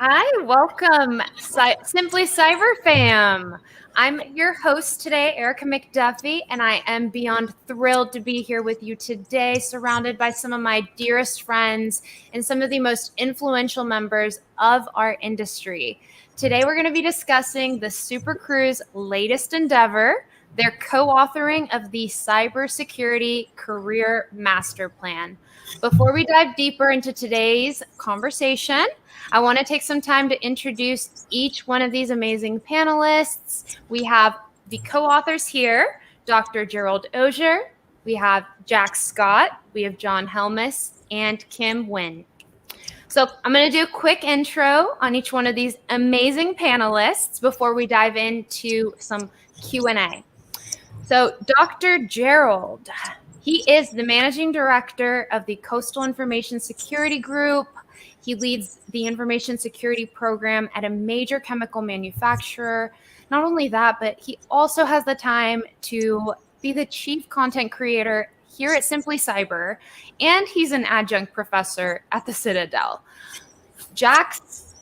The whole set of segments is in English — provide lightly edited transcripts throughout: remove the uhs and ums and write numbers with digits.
Hi, welcome, Simply Cyber Fam. I'm your host today, Erika McDuffie, and I am beyond thrilled to be here with you today, surrounded by some of my dearest friends and some of the most influential members of our industry. Today, we're going to be discussing the Super Crew's latest endeavor, their co-authoring of the Cybersecurity Career Master Plan. Before we dive deeper into today's conversation, I want to take some time to introduce each one of these amazing panelists. We have the co-authors here, Dr. Gerald Auger, we have Jax Scott, we have Jon Helmus, and Nguyen. So I'm going to do a quick intro on each one of these amazing panelists before we dive into some Q&A. So Dr. Gerald, he is the managing director of the Coastal Information Security Group. He leads the information security program at a major chemical manufacturer. Not only that, but he also has the time to be the chief content creator here at Simply Cyber, and he's an adjunct professor at the Citadel. Jax,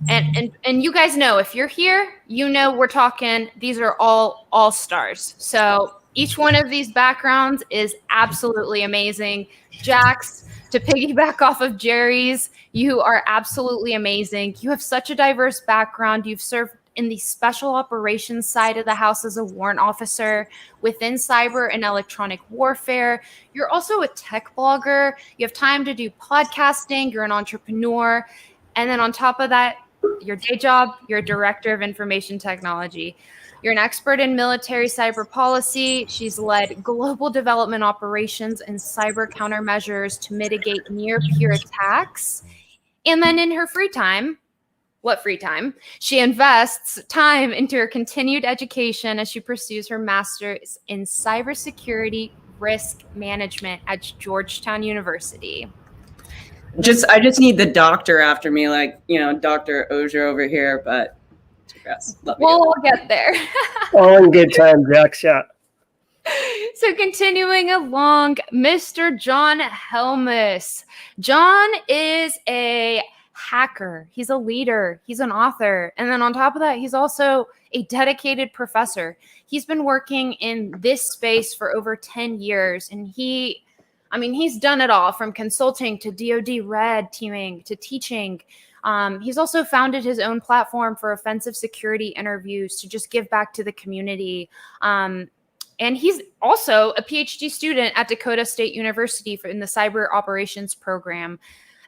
and you guys know, if you're here, you know we're talking, these are all stars. So each one of these backgrounds is absolutely amazing. Jax, to piggyback off of Jerry's, you are absolutely amazing. You have such a diverse background. You've served in the special operations side of the house as a warrant officer within cyber and electronic warfare. You're also a tech blogger. You have time to do podcasting. You're an entrepreneur. And then on top of that, your day job, you're a director of information technology. You're an expert in military cyber policy. She's led global development operations and cyber countermeasures to mitigate near-peer attacks. And then in her free time, what free time? She invests time into her continued education as she pursues her master's in cybersecurity risk management at Georgetown University. I just need the doctor after me, like, Dr. Auger over here, but we'll get there. All in good time, Jax. Yeah. So continuing along, Mr. Jon Helmus. Jon is a hacker. He's a leader. He's an author. And then on top of that, he's also a dedicated professor. He's been working in this space for over 10 years, and he I mean, he's done it all from consulting to DoD Red teaming to teaching. He's also founded his own platform for offensive security interviews to just give back to the community. And he's also a PhD student at Dakota State University in the cyber operations program.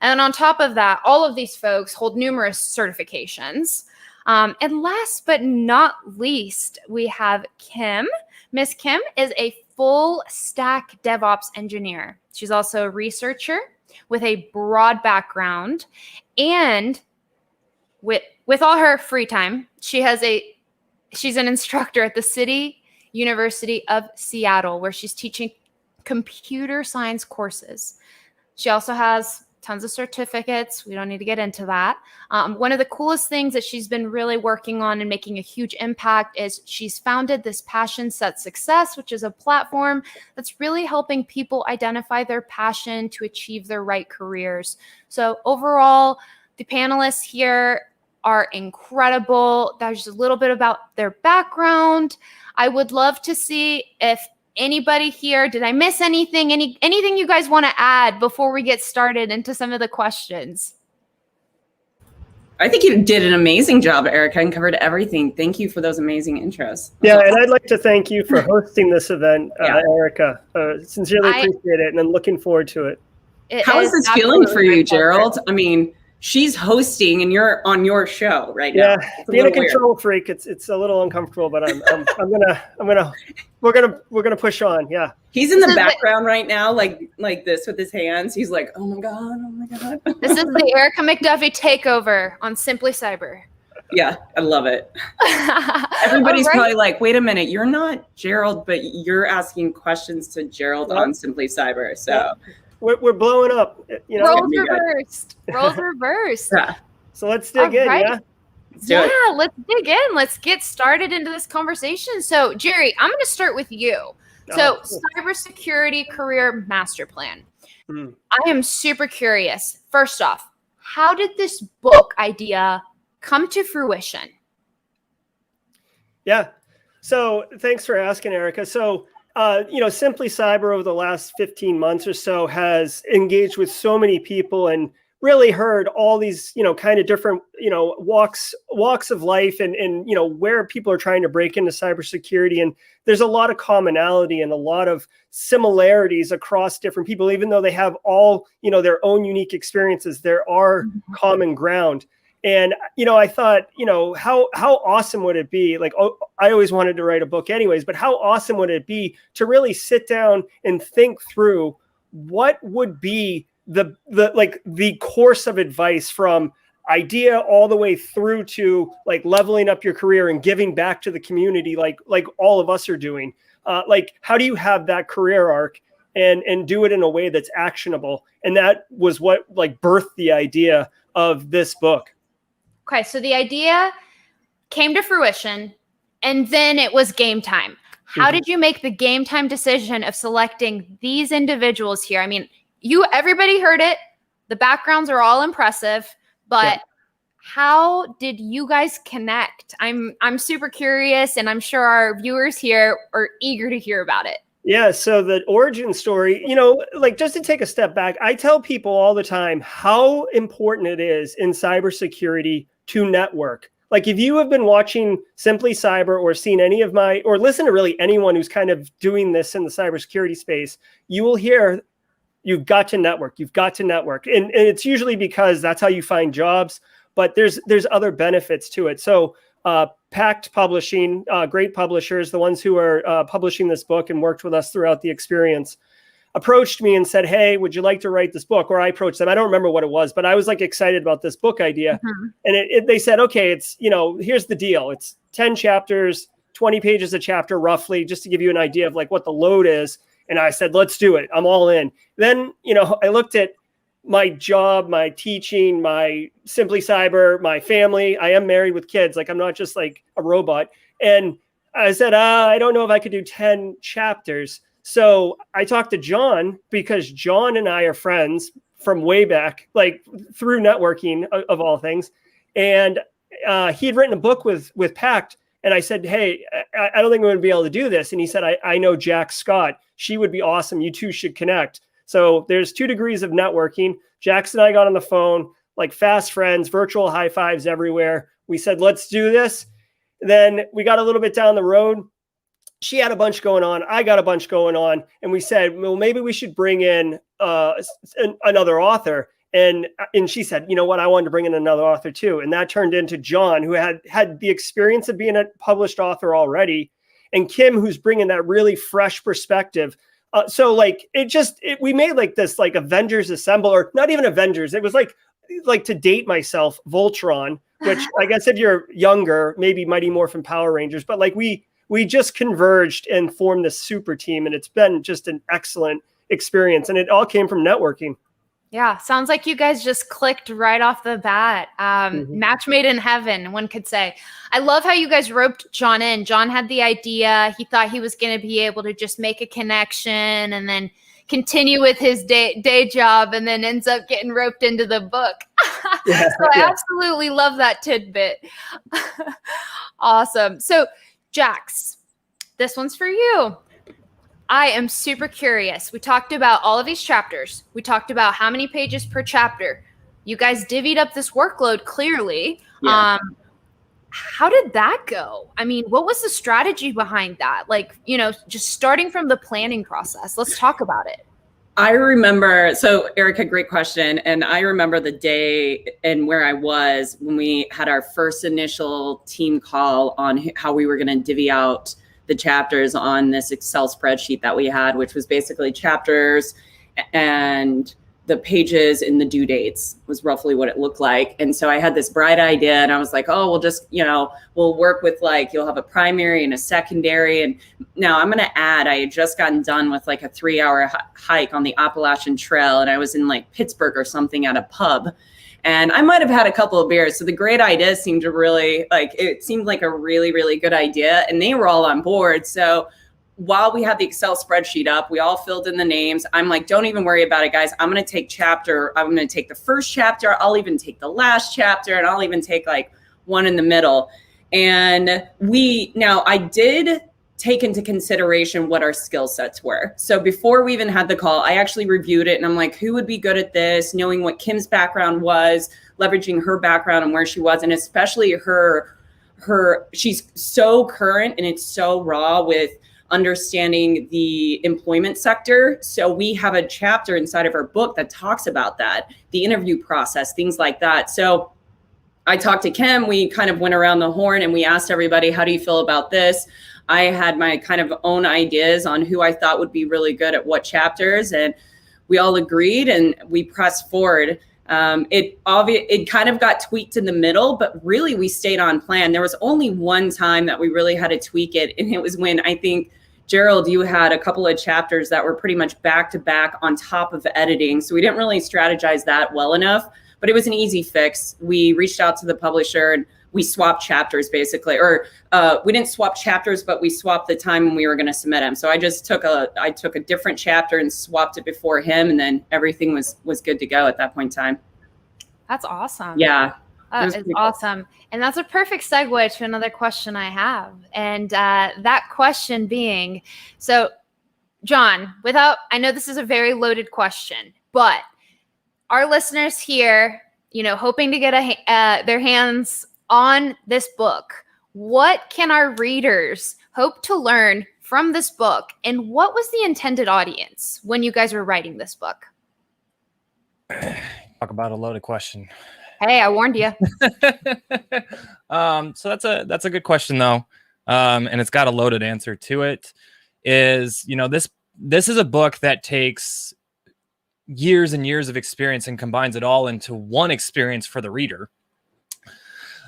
And on top of that, all of these folks hold numerous certifications. And last but not least, we have Kim. Miss Kim is a full stack DevOps engineer. She's also a researcher with a broad background. And with all her free time, she's an instructor at the City University of Seattle, where she's teaching computer science courses. She also has tons of certificates. We don't need to get into that. One of the coolest things that she's been really working on and making a huge impact is she's founded this Passion Set Success, which is a platform that's really helping people identify their passion to achieve their right careers. So overall, the panelists here are incredible. There's a little bit about their background. I would love to see if anybody here, did I miss anything? Anything you guys want to add before we get started into some of the questions? I think you did an amazing job, Erika, and covered everything. Thank you for those amazing intros. Yeah, and I'd like to thank you for hosting this event, Erika. Sincerely I appreciate it, and I'm looking forward to it. How is this feeling for you, Gerald? I mean, she's hosting and you're on your show right now. Yeah, being a control freak, it's a little uncomfortable, but we're gonna push on. Yeah. He's in the background right now, like this with his hands. He's like, oh my God. This is the Erika McDuffie takeover on Simply Cyber. Yeah, I love it. Everybody's probably like, wait a minute, you're not Gerald, but you're asking questions to Gerald on Simply Cyber. So. Yeah. We're blowing up, you know. Roles reversed. Roles reversed. Yeah. So let's dig in, yeah? Let's dig in. Let's get started into this conversation. So, Jerry, I'm going to start with you. So, Cybersecurity Career Master Plan. I am super curious. First off, how did this book idea come to fruition? Yeah. So, thanks for asking, Erika. So, Simply Cyber over the last 15 months or so has engaged with so many people and really heard all these, kind of different, walks of life and where people are trying to break into cybersecurity. And there's a lot of commonality and a lot of similarities across different people, even though they have all, their own unique experiences, there are common ground. And, I thought, how awesome would it be? Like, I always wanted to write a book anyways, but how awesome would it be to really sit down and think through what would be the course of advice from idea all the way through to like leveling up your career and giving back to the community, like all of us are doing. How do you have that career arc and do it in a way that's actionable? And that was what birthed the idea of this book. Okay, so the idea came to fruition, and then it was game time. How did you make the game time decision of selecting these individuals here? I mean, everybody heard it. The backgrounds are all impressive, but how did you guys connect? I'm super curious, and I'm sure our viewers here are eager to hear about it. Yeah, so the origin story, just to take a step back, I tell people all the time how important it is in cybersecurity to network. Like if you have been watching Simply Cyber or seen any of or listen to really anyone who's kind of doing this in the cybersecurity space, you will hear you've got to network. You've got to network. And it's usually because that's how you find jobs, but there's other benefits to it. So Pact Publishing, great publishers, the ones who are publishing this book and worked with us throughout the experience, approached me and said, hey, would you like to write this book? Or I approached them. I don't remember what it was, but I was excited about this book idea. And they said, okay, it's, here's the deal. It's 10 chapters, 20 pages a chapter, roughly, just to give you an idea of what the load is. And I said, let's do it. I'm all in. Then, I looked at my job, my teaching, my Simply Cyber, my family. I am married with kids. I'm not just a robot. And I said, I don't know if I could do 10 chapters. So I talked to Jon because Jon and I are friends from way back, through networking of all things. And he had written a book with Pact. And I said, hey, I don't think I'm going to be able to do this. And he said, I know Jax Scott. She would be awesome. You two should connect. So there's 2 degrees of networking. Jax and I got on the phone, like fast friends, virtual high fives everywhere. We said, let's do this. Then we got a little bit down the road. She had a bunch going on. I got a bunch going on. And we said, well, maybe we should bring in another author. And she said, you know what? I wanted to bring in another author too. And that turned into Jon, who had the experience of being a published author already. And Kim, who's bringing that really fresh perspective. So like, we made like this, like Avengers Assemble, or not even Avengers. It was like to date myself, Voltron, which I guess if you're younger, maybe Mighty Morphin Power Rangers, but like we just converged and formed this super team, and it's been just an excellent experience. And it all came from networking. Yeah, sounds like you guys just clicked right off the bat. Match made in heaven, one could say. I love how you guys roped Jon in. Jon had the idea. He thought he was going to be able to just make a connection and then continue with his day job, and then ends up getting roped into the book. So I absolutely love that tidbit. Awesome. So Jax, this one's for you. I am super curious. We talked about all of these chapters. We talked about how many pages per chapter. You guys divvied up this workload clearly. Yeah. How did that go? I mean, what was the strategy behind that? Like, just starting from the planning process. Let's talk about it. I remember, so Erika, great question. And I remember the day and where I was when we had our first initial team call on how we were going to divvy out the chapters on this Excel spreadsheet that we had, which was basically chapters and the pages and the due dates was roughly what it looked like. And so I had this bright idea, and I was like, oh, we'll just, we'll work with you'll have a primary and a secondary. And now I'm going to add, I had just gotten done with a 3-hour hike on the Appalachian Trail. And I was in Pittsburgh or something at a pub. And I might've had a couple of beers. So the great idea seemed to really it seemed like a really, really good idea. And they were all on board. So while we had the Excel spreadsheet up, we all filled in the names. I'm like, don't even worry about it, guys. I'm going to take the first chapter. I'll even take the last chapter, and I'll even take one in the middle. And I did take into consideration what our skill sets were. So before we even had the call, I actually reviewed it, and I'm like, who would be good at this? Knowing what Kim's background was, leveraging her background and where she was, and especially she's so current and it's so raw with understanding the employment sector. So we have a chapter inside of our book that talks about that, the interview process, things like that. So I talked to Kim, we kind of went around the horn and we asked everybody, how do you feel about this? I had my kind of own ideas on who I thought would be really good at what chapters, and we all agreed and we pressed forward. It kind of got tweaked in the middle, but really we stayed on plan. There was only one time that we really had to tweak it, and it was when I think, Gerald, you had a couple of chapters that were pretty much back to back on top of editing. So we didn't really strategize that well enough, but it was an easy fix. We reached out to the publisher and we swapped chapters basically, or we didn't swap chapters, but we swapped the time when we were going to submit them. So I just took a different chapter and swapped it before him, and then everything was good to go at that point in time. That's awesome. Yeah. That is awesome. And that's a perfect segue to another question I have. And that question being, so Jon, I know this is a very loaded question, but our listeners here, hoping to get their hands on this book, what can our readers hope to learn from this book? And what was the intended audience when you guys were writing this book? Talk about a loaded question. Hey, I warned you. So that's a good question though. And it's got a loaded answer to it. This is a book that takes years and years of experience and combines it all into one experience for the reader.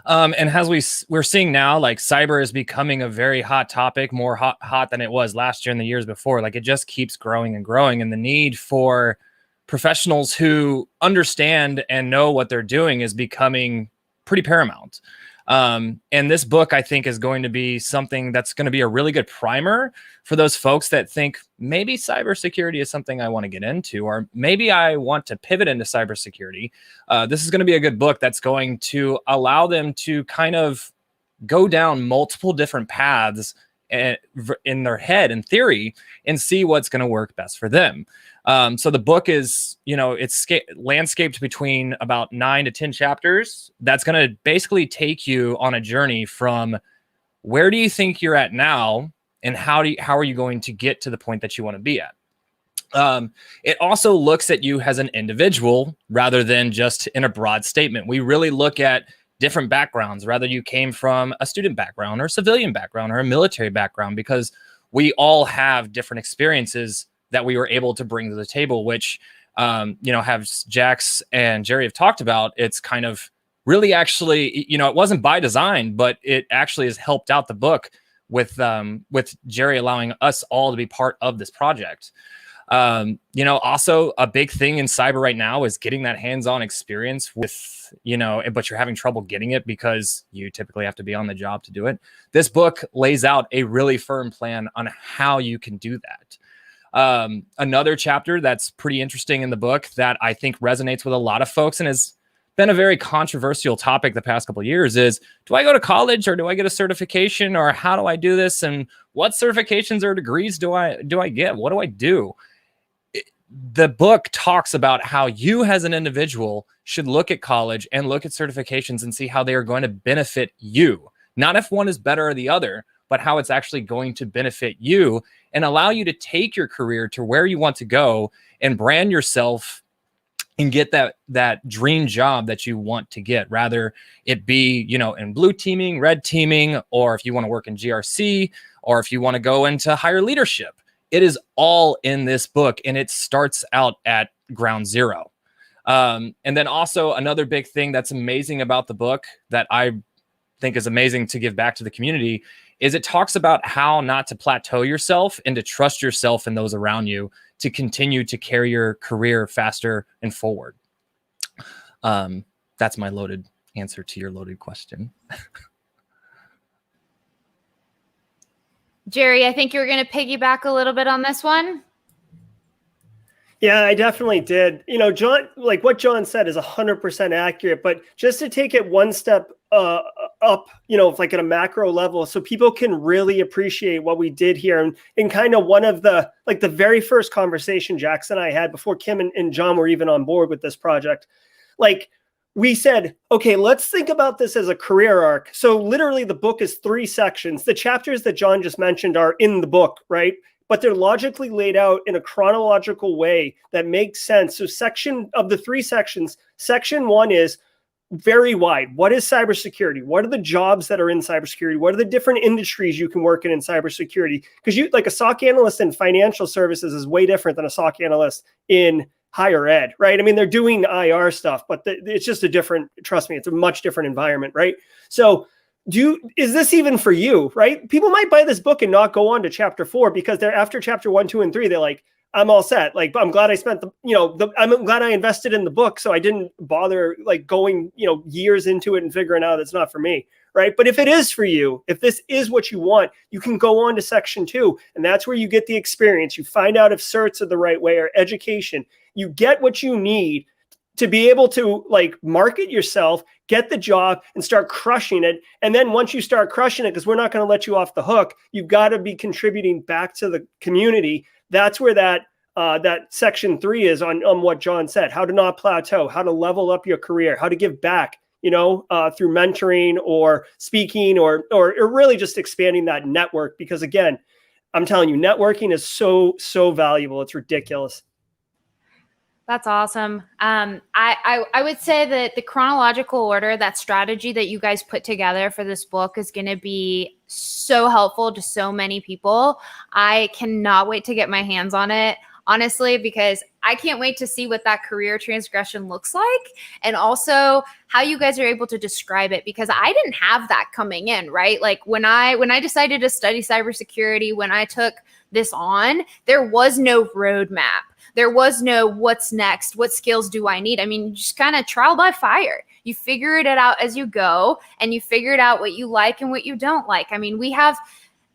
And as we're seeing now, cyber is becoming a very hot topic, more hot than it was last year and the years before. It just keeps growing and growing, and the need for professionals who understand and know what they're doing is becoming pretty paramount. And this book, I think, is going to be something that's going to be a really good primer for those folks that think maybe cybersecurity is something I want to get into, or maybe I want to pivot into cybersecurity. This is going to be a good book that's going to allow them to kind of go down multiple different paths in their head in theory and see what's going to work best for them. So the book is, it's landscaped between about 9 to 10 chapters. That's going to basically take you on a journey from where do you think you're at now and how are you going to get to the point that you want to be at? It also looks at you as an individual rather than just in a broad statement. We really look at different backgrounds, whether you came from a student background or a civilian background or a military background, because we all have different experiences that we were able to bring to the table, which, have Jax and Jerry have talked about. It's kind of really actually, it wasn't by design, but it actually has helped out the book with Jerry allowing us all to be part of this project. Also a big thing in cyber right now is getting that hands-on experience with, but you're having trouble getting it because you typically have to be on the job to do it. This book lays out a really firm plan on how you can do that. Another chapter that's pretty interesting in the book that I think resonates with a lot of folks and has been a very controversial topic the past couple of years is, do I go to college or do I get a certification, or how do I do this? And what certifications or degrees do I get? What do I do? The book talks about how you as an individual should look at college and look at certifications and see how they are going to benefit you. Not if one is better or the other, but how it's actually going to benefit you and allow you to take your career to where you want to go and brand yourself and get that dream job that you want to get, rather it be, in blue teaming, red teaming, or if you want to work in GRC, or if you want to go into higher leadership. It is all in this book, and it starts out at ground zero. And then also another big thing that's amazing about the book that I think is amazing to give back to the community is it talks about how not to plateau yourself and to trust yourself and those around you to continue to carry your career faster and forward. That's my loaded answer to your loaded question. Jerry, I think you were going to piggyback a little bit on this one. Yeah, I definitely did. Jon, like what Jon said is 100% accurate, but just to take it one step up, like at a macro level, so people can really appreciate what we did here. And kind of one of the very first conversation Jax and I had before Kim and Jon were even on board with this project, we said, okay, let's think about this as a career arc. So literally the book is 3 sections. The chapters that Jon just mentioned are in the book, right? But they're logically laid out in a chronological way that makes sense. So section of the 3 sections, section 1 is very wide. What is cybersecurity? What are the jobs that are in cybersecurity? What are the different industries you can work in cybersecurity? Because a SOC analyst in financial services is way different than a SOC analyst in higher ed, right? I mean, they're doing IR stuff, but it's just trust me, it's a much different environment, right? So is this even for you, right? People might buy this book and not go on to chapter 4 because they're after chapter 1, 2, and 3, they're like, I'm all set. I'm glad I spent I'm glad I invested in the book. So I didn't bother going, years into it and figuring out it's not for me. Right. But if it is for you, if this is what you want, you can go on to section 2. And that's where you get the experience. You find out if certs are the right way or education. You get what you need to be able to market yourself, get the job and start crushing it. And then once you start crushing it, because we're not going to let you off the hook, you've got to be contributing back to the community. That's where that section 3 is on what Jon said, how to not plateau, how to level up your career, how to give back, through mentoring or speaking or really just expanding that network. Because again, I'm telling you, networking is so valuable. It's ridiculous. That's awesome. I would say that the chronological order, that strategy that you guys put together for this book is going to be so helpful to so many people. I cannot wait to get my hands on it, honestly, because I can't wait to see what that career transgression looks like and also how you guys are able to describe it, because I didn't have that coming in, right? When I decided to study cybersecurity, when I took this on, there was no roadmap. There was no what's next, what skills do I need? I mean, you just kind of trial by fire. You figure it out as you go, and you figured out what you like and what you don't like. I mean,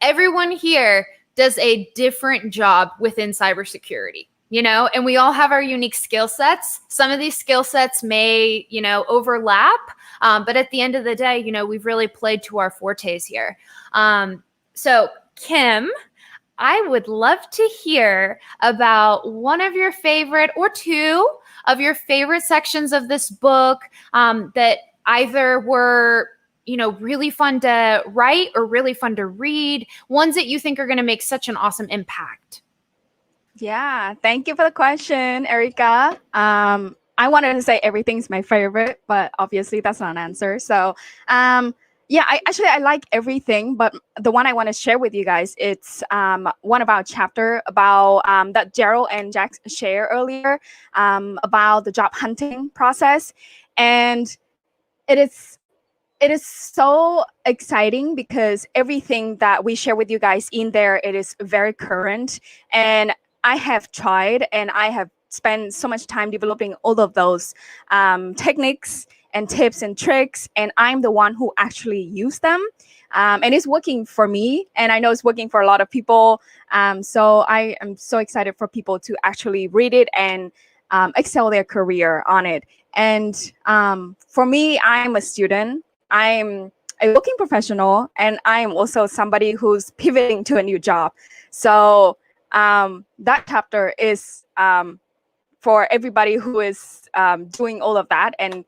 everyone here does a different job within cybersecurity, and we all have our unique skill sets. Some of these skill sets may, overlap, but at the end of the day, we've really played to our fortes here. So Kim, I would love to hear about one of your favorite or two of your favorite sections of this book that either were, really fun to write or really fun to read, ones that you think are going to make such an awesome impact. Yeah, thank you for the question, Erika. I wanted to say everything's my favorite, but obviously that's not an answer. So, yeah, I like everything, but the one I want to share with you guys, it's one of our chapter about that Gerald and Jax share earlier about the job hunting process, and it is so exciting because everything that we share with you guys in there, it is very current, and I have tried and I have spent so much time developing all of those techniques and tips and tricks, and I'm the one who actually use them, and it's working for me, and I know it's working for a lot of people, so I am so excited for people to actually read it and excel their career on it. And for me, I'm a student, I'm a working professional, and I'm also somebody who's pivoting to a new job. So that chapter is for everybody who is doing all of that, and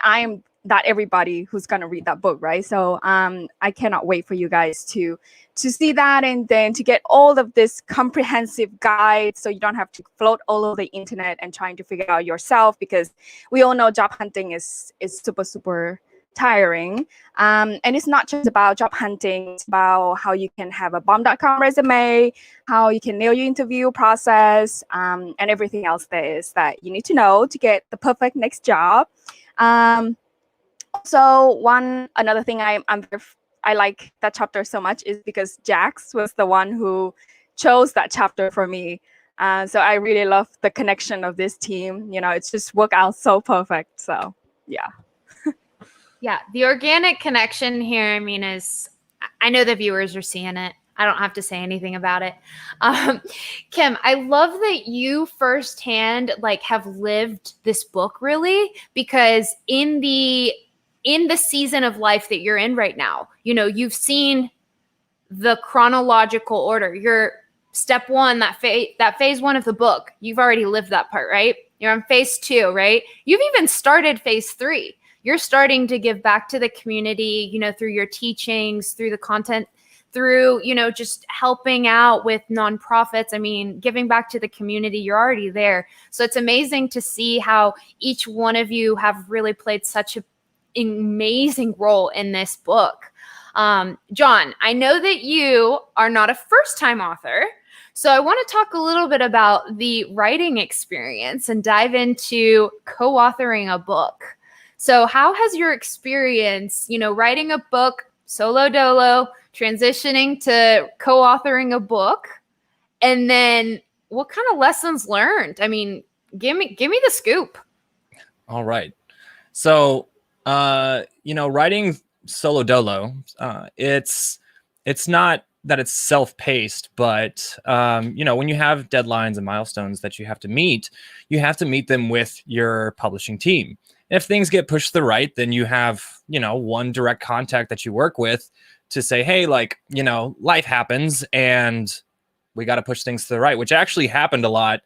I'm that everybody who's gonna read that book, right? So I cannot wait for you guys to see that, and then to get all of this comprehensive guide, so you don't have to float all over the internet and trying to figure out yourself, because we all know job hunting is super tiring. And it's not just about job hunting, it's about how you can have a bomb.com resume, how you can nail your interview process, and everything else there is that you need to know to get the perfect next job. So another thing I like that chapter so much is because Jax was the one who chose that chapter for me. So I really love the connection of this team. It's just worked out so perfect. So yeah. Yeah, the organic connection here, I know the viewers are seeing it. I don't have to say anything about it. Kim, I love that you firsthand have lived this book, really, because in the season of life that you're in right now, you've seen the chronological order. You're step one, that phase one of the book, you've already lived that part, right? You're on phase two, right? You've even started phase three. You're starting to give back to the community, through your teachings, through the content, through, just helping out with nonprofits. Giving back to the community, you're already there. So it's amazing to see how each one of you have really played such an amazing role in this book. Jon, I know that you are not a first-time author, so I want to talk a little bit about the writing experience and dive into co-authoring a book. So how has your experience, writing a book, solo dolo, transitioning to co-authoring a book, and then what kind of lessons learned? Give me the scoop. All right. So, writing solo dolo, it's not that it's self-paced, but, when you have deadlines and milestones that you have to meet them with your publishing team. If things get pushed to the right, then you have, one direct contact that you work with to say, hey, life happens and we got to push things to the right, which actually happened a lot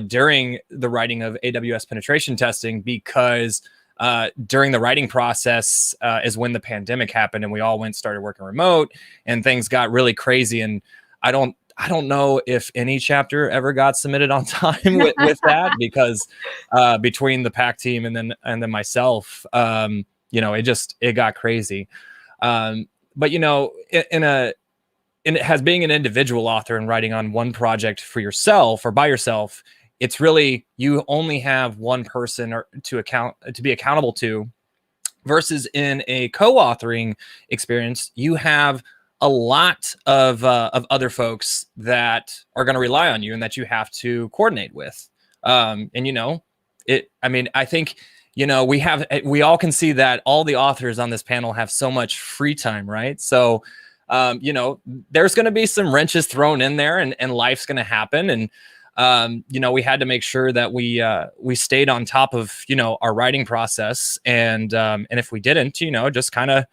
during the writing of AWS penetration testing, because during the writing process is when the pandemic happened and we all started working remote and things got really crazy. And I don't know if any chapter ever got submitted on time with that, because between the PAC team and then myself, it got crazy. But it has being an individual author and writing on one project for yourself or by yourself, it's really, you only have one person to be accountable to, versus in a co-authoring experience, you have a lot of other folks that are going to rely on you and that you have to coordinate with. I think, we all can see that all the authors on this panel have so much free time, right? So, there's going to be some wrenches thrown in there, and life's going to happen. And, we had to make sure that we stayed on top of, our writing process. And if we didn't, just kind of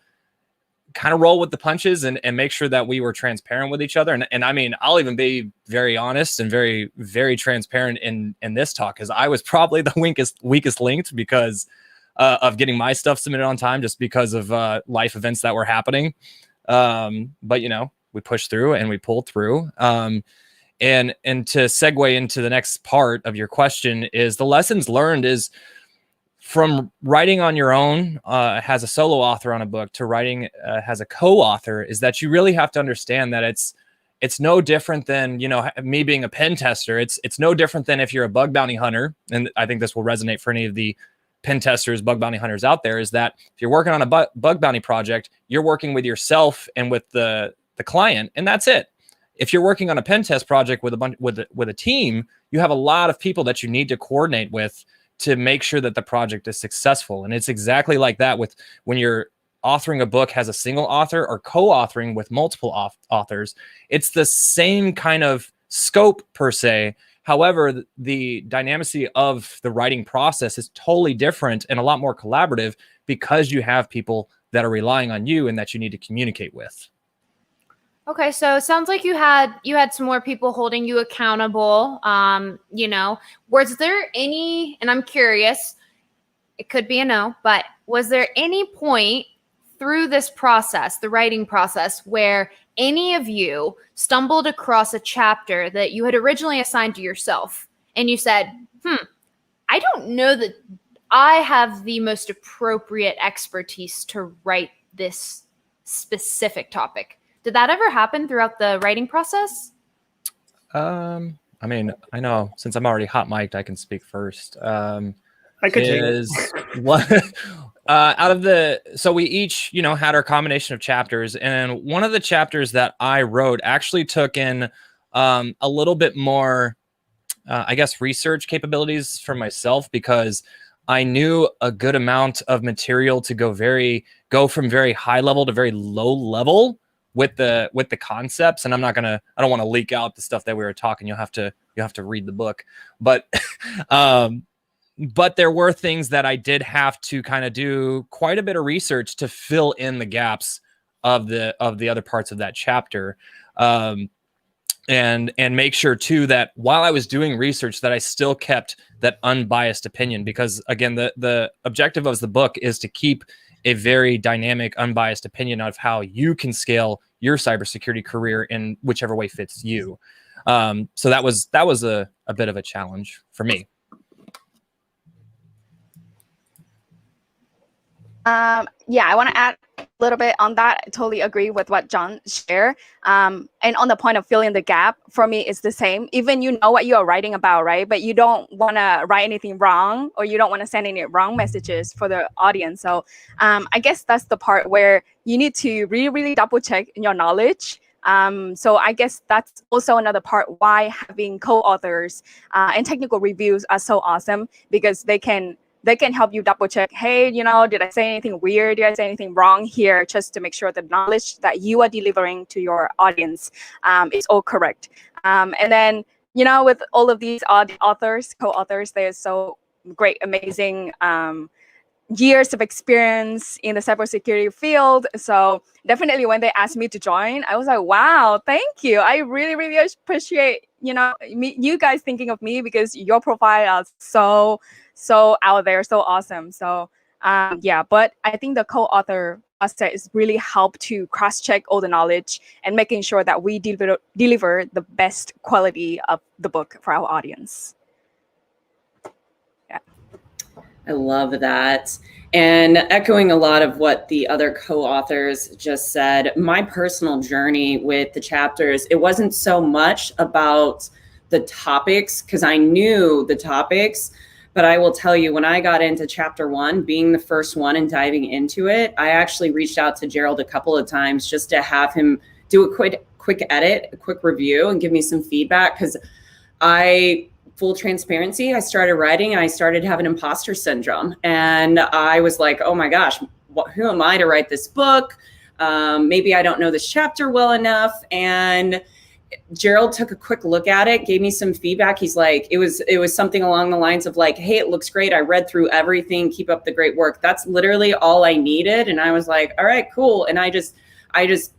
kind of roll with the punches and make sure that we were transparent with each other. And I mean, I'll even be very honest and very, very transparent in this talk, because I was probably the weakest linked because of getting my stuff submitted on time, just because of life events that were happening. But, you know, we pushed through and we pulled through. And to segue into the next part of your question is the lessons learned is from writing on your own as a solo author on a book to writing as a co-author, is that you really have to understand that it's no different than, you know, me being a pen tester. It's no different than if you're a bug bounty hunter. And I think this will resonate for any of the pen testers, bug bounty hunters out there, is that if you're working on a bug bounty project, you're working with yourself and with the client, and that's it. If you're working on a pen test project with a team, you have a lot of people that you need to coordinate with to make sure that the project is successful. And it's exactly like that with when you're authoring a book as a single author or co-authoring with multiple authors. It's the same kind of scope per se. However, the dynamicy of the writing process is totally different and a lot more collaborative because you have people that are relying on you and that you need to communicate with. Okay, so it sounds like you had some more people holding you accountable. You know, was there any, and I'm curious, it could be a no, but was there any point through this process, the writing process, where any of you stumbled across a chapter that you had originally assigned to yourself and you said, I don't know that I have the most appropriate expertise to write this specific topic? Did that ever happen throughout the writing process? I mean, I know since I'm already hot mic'd, I can speak first. I could take it. What so we each, you know, had our combination of chapters, and one of the chapters that I wrote actually took in a little bit more, I guess, research capabilities for myself, because I knew a good amount of material to go from very high level to very low level with the concepts. And I don't want to leak out the stuff that we were talking. You'll have to read the book, but there were things that I did have to kind of do quite a bit of research to fill in the gaps of the other parts of that chapter. And make sure too that while I was doing research that I still kept that unbiased opinion, because again, the objective of the book is to keep a very dynamic, unbiased opinion of how you can scale your cybersecurity career in whichever way fits you. So that was a bit of a challenge for me. Yeah, I want to add a little bit on that. I totally agree with what Jon shared. And on the point of filling the gap, for me, it's the same. Even you know what you are writing about, right? But you don't want to write anything wrong, or you don't want to send any wrong messages for the audience. So I guess that's the part where you need to really, really double check your knowledge. So I guess that's also another part why having co-authors and technical reviews are so awesome, because they can help you double check, hey, you know, did I say anything weird? Did I say anything wrong here? Just to make sure the knowledge that you are delivering to your audience is all correct. And then, you know, with all of these authors, co-authors, they're so great, amazing years of experience in the cybersecurity field. So definitely when they asked me to join, I was like, wow, thank you. I really, really appreciate, you know, you guys thinking of me, because your profile is so out there, so awesome. So yeah, but I think the co-author process really help to cross-check all the knowledge and making sure that we deliver the best quality of the book for our audience. Yeah. I love that. And echoing a lot of what the other co-authors just said, my personal journey with the chapters, it wasn't so much about the topics, because I knew the topics. But I will tell you, when I got into chapter 1, being the first one and diving into it, I actually reached out to Gerald a couple of times just to have him do a quick edit, a quick review, and give me some feedback. Because full transparency, I started writing, I started having imposter syndrome. And I was like, oh my gosh, who am I to write this book? Maybe I don't know this chapter well enough. And Gerald took a quick look at it, gave me some feedback. He's like, it was something along the lines of like, hey, it looks great. I read through everything. Keep up the great work. That's literally all I needed. And I was like, all right, cool. And I just I just,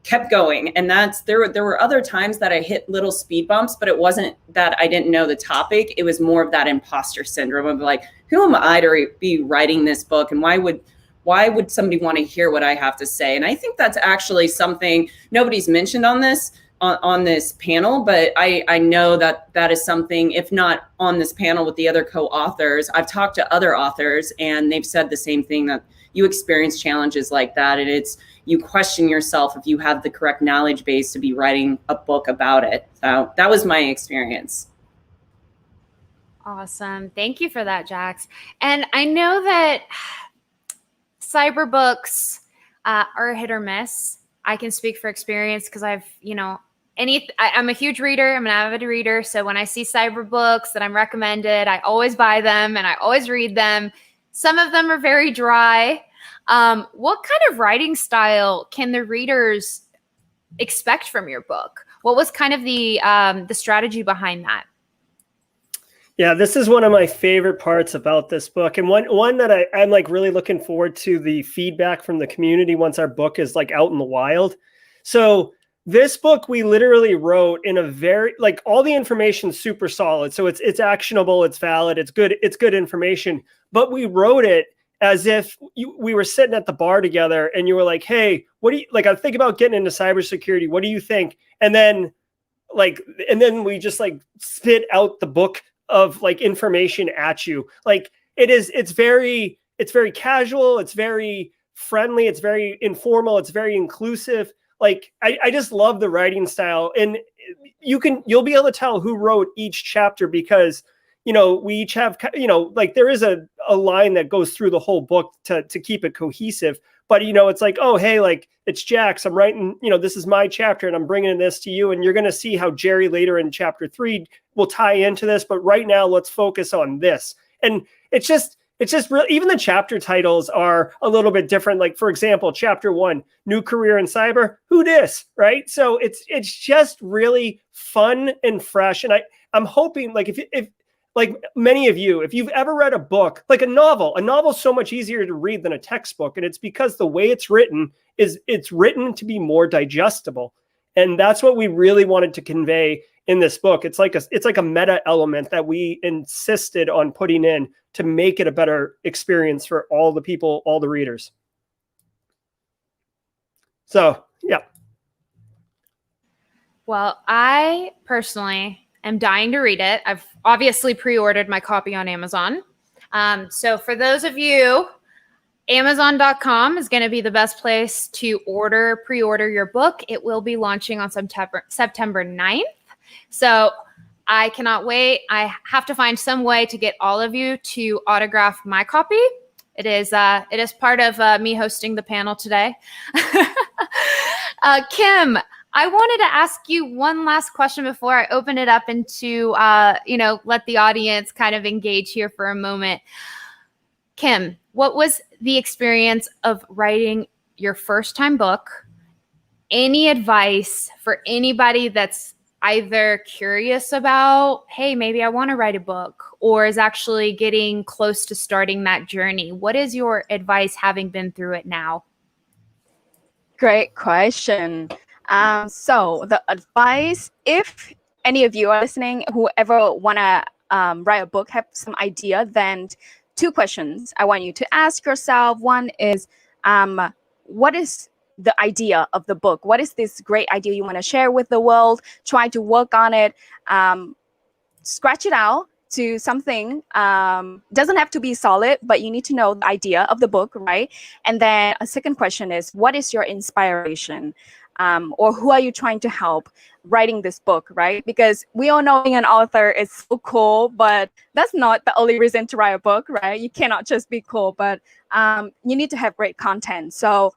kept going. And there were other times that I hit little speed bumps, but it wasn't that I didn't know the topic. It was more of that imposter syndrome of like, who am I to be writing this book? And why would somebody want to hear what I have to say? And I think that's actually something nobody's mentioned on this panel, but I know that is something, if not on this panel with the other co-authors, I've talked to other authors and they've said the same thing, that you experience challenges like that. And you question yourself if you have the correct knowledge base to be writing a book about it. So that was my experience. Awesome. Thank you for that, Jax. And I know that cyber books are hit or miss. I can speak for experience because I'm a huge reader. I'm an avid reader. So when I see cyber books that I'm recommended, I always buy them and I always read them. Some of them are very dry. What kind of writing style can the readers expect from your book? What was kind of the strategy behind that? Yeah, this is one of my favorite parts about this book, and one that I'm like really looking forward to the feedback from the community once our book is like out in the wild. So this book we literally wrote in a very, like, all the information's super solid. So it's actionable, it's valid, it's good information. But we wrote it as if we were sitting at the bar together and you were like, hey, what do you like? I think about getting into cybersecurity. What do you think? And then we just like spit out the book of like information at you. Like it's very casual. It's very friendly. It's very informal. It's very inclusive. Like I just love the writing style, and you'll be able to tell who wrote each chapter because, we each have, like there is a line that goes through the whole book to keep it cohesive. But, it's like, oh, hey, like it's Jax. I'm writing, this is my chapter and I'm bringing this to you. And you're going to see how Jerry later in chapter 3 will tie into this. But right now, let's focus on this. And it's just real. Even the chapter titles are a little bit different. Like, for example, chapter 1, new career in cyber. Who dis? Right. So it's just really fun and fresh. And I'm hoping, like, if like many of you, if you've ever read a book, like a novel is so much easier to read than a textbook. And it's because the way it's written it's written to be more digestible. And that's what we really wanted to convey in this book. It's like a meta element that we insisted on putting in to make it a better experience for all the people, all the readers. So, yeah. Well, I personally am dying to read it. I've obviously pre-ordered my copy on Amazon. So for those of you, Amazon.com is going to be the best place to pre-order your book. It will be launching on September 9th. So I cannot wait. I have to find some way to get all of you to autograph my copy. It is part of me hosting the panel today. Kim, I wanted to ask you one last question before I open it up into, let the audience kind of engage here for a moment. Kim, what was the experience of writing your first time book? Any advice for anybody that's either curious about, hey, maybe I want to write a book, or is actually getting close to starting that journey? What is your advice having been through it now? Great question. So the advice, if any of you are listening, whoever want to write a book, have some idea, then 2 questions I want you to ask yourself. One is, what is the idea of the book? What is this great idea you want to share with the world? Try to work on it. Scratch it out to something. Doesn't have to be solid, but you need to know the idea of the book, right? And then a second question is, what is your inspiration? Or who are you trying to help writing this book, right? Because we all know being an author is so cool, but that's not the only reason to write a book, right? You cannot just be cool, but you need to have great content. So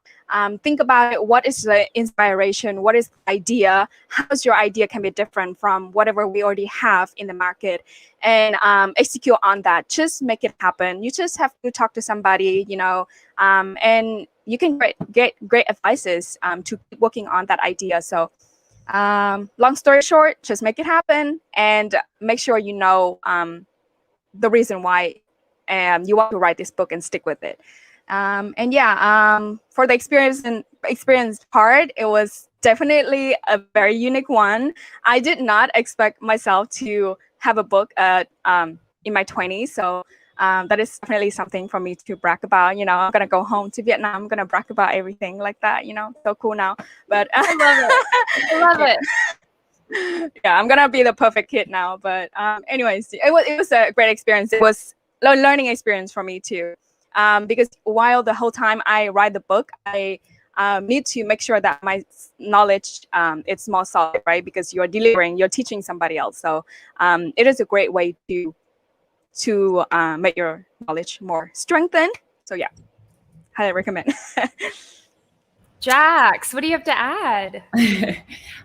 think about it. What is the inspiration? What is the idea? How's your idea can be different from whatever we already have in the market? And execute on that. Just make it happen. You just have to talk to somebody, and you can get great advices to keep working on that idea. So long story short, just make it happen and make sure you know the reason why you want to write this book and stick with it. For the experience and experience part, it was definitely a very unique one. I did not expect myself to have a book in my 20s. So that is definitely something for me to brag about. You know, I'm going to go home to Vietnam. I'm going to brag about everything like that, you know, so cool now. But I love it. I love it. Yeah, I'm gonna be the perfect kid now. But anyways, it was a great experience. It was a learning experience for me too, because while the whole time I write the book, I need to make sure that my knowledge it's more solid, right? Because you're teaching somebody else. So it is a great way to make your knowledge more strengthened. So yeah, highly recommend. Jax, what do you have to add?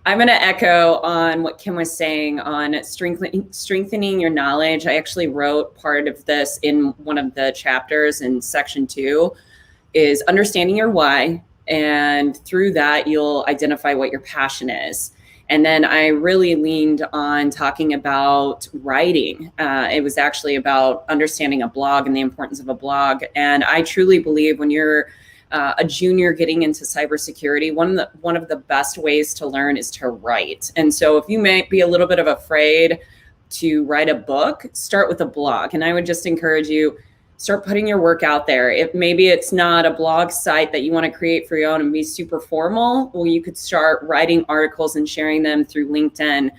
I'm going to echo on what Kim was saying on strengthening your knowledge. I actually wrote part of this in one of the chapters in section 2 is understanding your why. And through that, you'll identify what your passion is. And then I really leaned on talking about writing. It was actually about understanding a blog and the importance of a blog. And I truly believe when you're a junior getting into cybersecurity, one of the best ways to learn is to write. And so if you may be a little bit of afraid to write a book, start with a blog. And I would just encourage you, start putting your work out there. If maybe it's not a blog site that you want to create for your own and be super formal, well, you could start writing articles and sharing them through LinkedIn.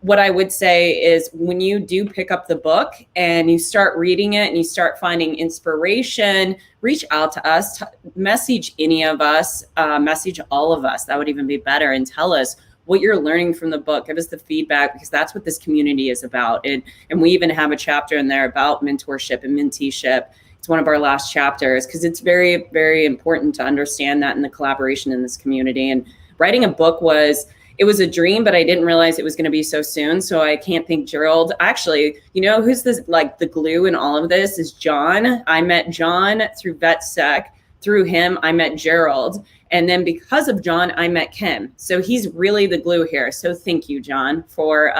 What I would say is when you do pick up the book and you start reading it and you start finding inspiration, reach out to us, message any of us, message all of us. That would even be better, and tell us what you're learning from the book. Give us the feedback, because that's what this community is about. And we even have a chapter in there about mentorship and menteeship. It's one of our last chapters because it's very, very important to understand that in the collaboration in this community. And writing a book was a dream, but I didn't realize it was going to be so soon. So I can't thank Gerald. Actually, you know who's the glue in all of this is Jon. I met Jon through VetSec. Through him, I met Gerald. And then because of Jon, I met Kim. So he's really the glue here. So thank you, Jon, for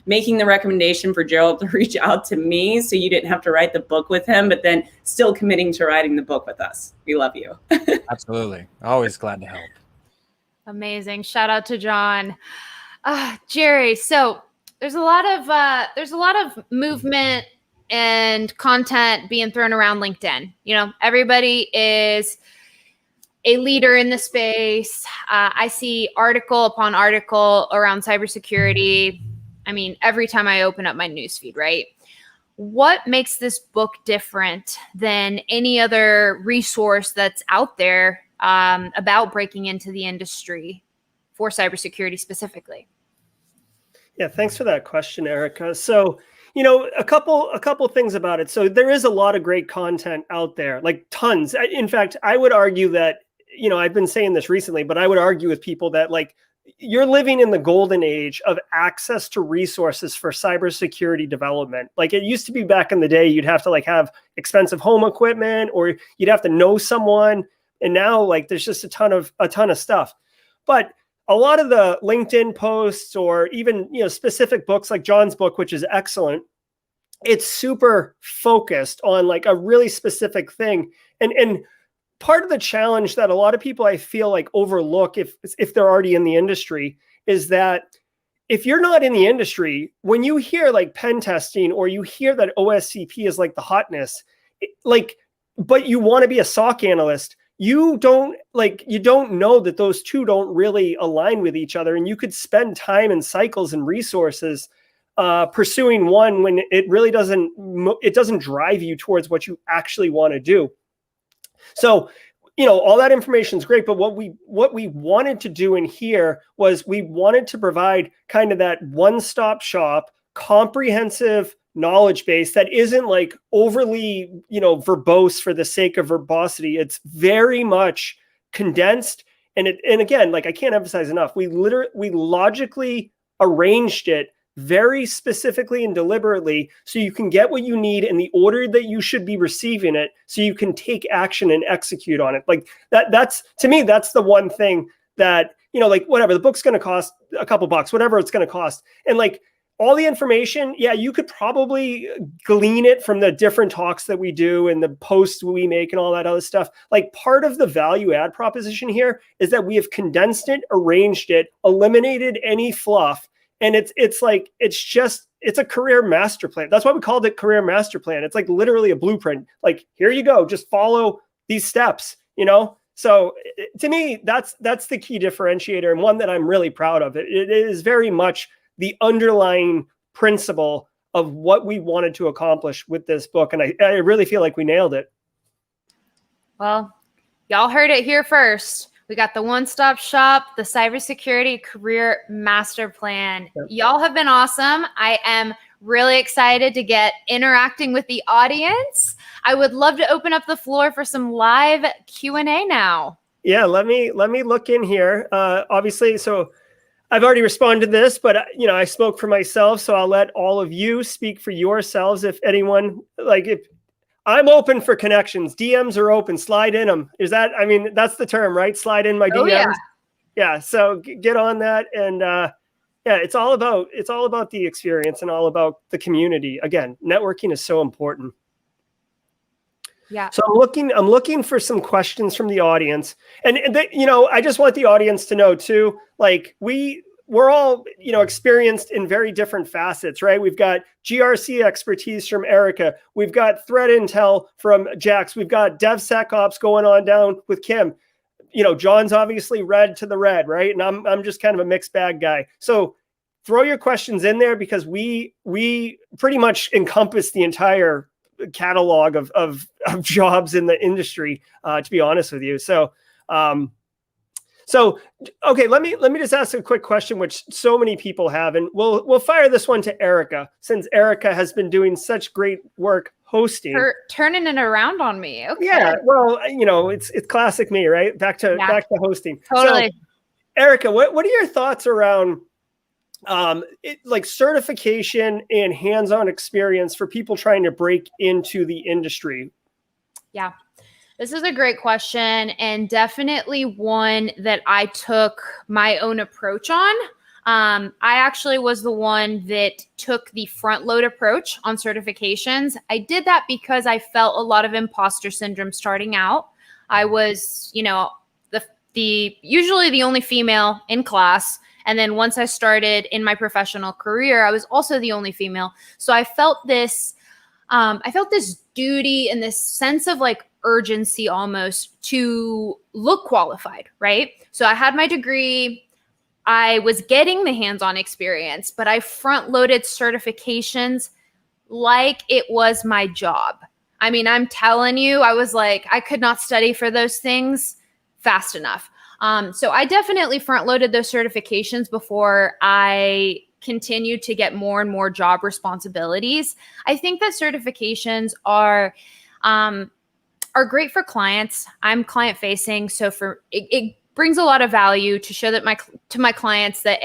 making the recommendation for Gerald to reach out to me so you didn't have to write the book with him, but then still committing to writing the book with us. We love you. Absolutely. Always glad to help. Amazing. Shout out to Jon. Jerry, so there's a lot of movement and content being thrown around LinkedIn. You know, everybody is a leader in the space. I see article upon article around cybersecurity. I mean, every time I open up my newsfeed, right? What makes this book different than any other resource that's out there about breaking into the industry for cybersecurity specifically? Yeah, thanks for that question, Erika. So, you know, a couple things about it. So there is a lot of great content out there, like tons. In fact, I would argue that, you know, I've been saying this recently, but I would argue with people that like you're living in the golden age of access to resources for cybersecurity development. Like it used to be back in the day, you'd have to like have expensive home equipment or you'd have to know someone. And now like there's just a ton of stuff. But a lot of the LinkedIn posts or even, you know, specific books like Jon's book, which is excellent, it's super focused on like a really specific thing. And part of the challenge that a lot of people I feel like overlook if they're already in the industry is that if you're not in the industry, when you hear like pen testing or you hear that OSCP is like the hotness, but you want to be a SOC analyst, you don't know that those two don't really align with each other. And you could spend time and cycles and resources pursuing one when it really doesn't drive you towards what you actually want to do. So, you know, all that information is great, but what we wanted to do in here was we wanted to provide kind of that one-stop shop, comprehensive knowledge base that isn't like overly, you know, verbose for the sake of verbosity. It's very much condensed. And again, like I can't emphasize enough, we logically arranged it very specifically and deliberately so you can get what you need in the order that you should be receiving it so you can take action and execute on it. Like that's to me, that's the one thing that, you know, like whatever, the book's going to cost a couple bucks, whatever it's going to cost. And like all the information, yeah, you could probably glean it from the different talks that we do and the posts we make and all that other stuff. Like part of the value add proposition here is that we have condensed it, arranged it, eliminated any fluff. And it's a career master plan. That's why we called it career master plan. It's like literally a blueprint. Like, here you go, just follow these steps, you know? So to me, that's the key differentiator, and one that I'm really proud of. It is very much the underlying principle of what we wanted to accomplish with this book. And I really feel like we nailed it. Well, y'all heard it here first. We got the one-stop shop, the Cybersecurity Career Master Plan. Yep. Y'all have been awesome. I am really excited to get interacting with the audience. I would love to open up the floor for some live Q&A now. Yeah, let me look in here. Obviously, so I've already responded to this, but I spoke for myself, so I'll let all of you speak for yourselves. If anyone, if I'm open for connections, DMs are open, slide in them. That's the term, right? Slide in my DMs. Yeah. Yeah. So get on that. And it's all about the experience and all about the community. Again, networking is so important. Yeah. So I'm looking for some questions from the audience, and I just want the audience to know too, like we're all, experienced in very different facets, right? We've got GRC expertise from Erika. We've got threat intel from Jax. We've got DevSecOps going on down with Kim. Jon's obviously red to the red, right? And I'm just kind of a mixed bag guy. So throw your questions in there, because we pretty much encompass the entire catalog of jobs in the industry, to be honest with you. So okay, let me just ask a quick question, which so many people have, and we'll fire this one to Erika, since Erika has been doing such great work hosting. Turning it around on me. Okay. Yeah, well, it's classic me, right? Back to hosting. Totally. So, Erika, what are your thoughts around certification and hands-on experience for people trying to break into the industry? Yeah. This is a great question, and definitely one that I took my own approach on. I actually was the one that took the front load approach on certifications. I did that because I felt a lot of imposter syndrome starting out. I was, usually the only female in class. And then once I started in my professional career, I was also the only female. So I felt this duty and this sense of urgency almost to look qualified, right? So I had my degree, I was getting the hands-on experience, but I front-loaded certifications like it was my job. I'm telling you, I was like, I could not study for those things fast enough. So I definitely front-loaded those certifications before I continued to get more and more job responsibilities. I think that certifications are great for clients. I'm client facing, so it brings a lot of value to show that to my clients that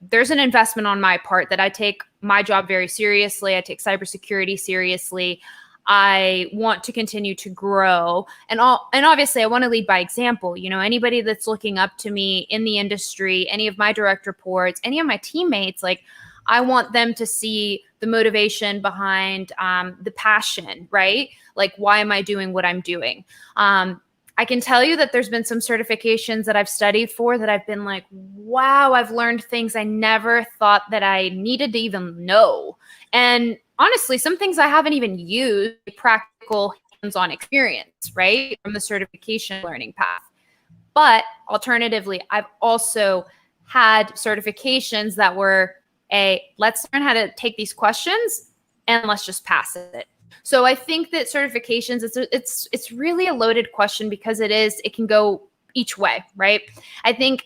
there's an investment on my part, that I take my job very seriously. I take cybersecurity seriously. I want to continue to grow, and obviously I want to lead by example. Anybody that's looking up to me in the industry, any of my direct reports, any of my teammates, I want them to see the motivation behind the passion, right? Why am I doing what I'm doing? I can tell you that there's been some certifications that I've studied for that I've been like, wow, I've learned things I never thought that I needed to even know. And honestly, some things I haven't even used, practical hands-on experience, right, from the certification learning path. But alternatively, I've also had certifications that were let's learn how to take these questions and let's just pass it. So I think that certifications, it's really a loaded question, because it can go each way, right? I think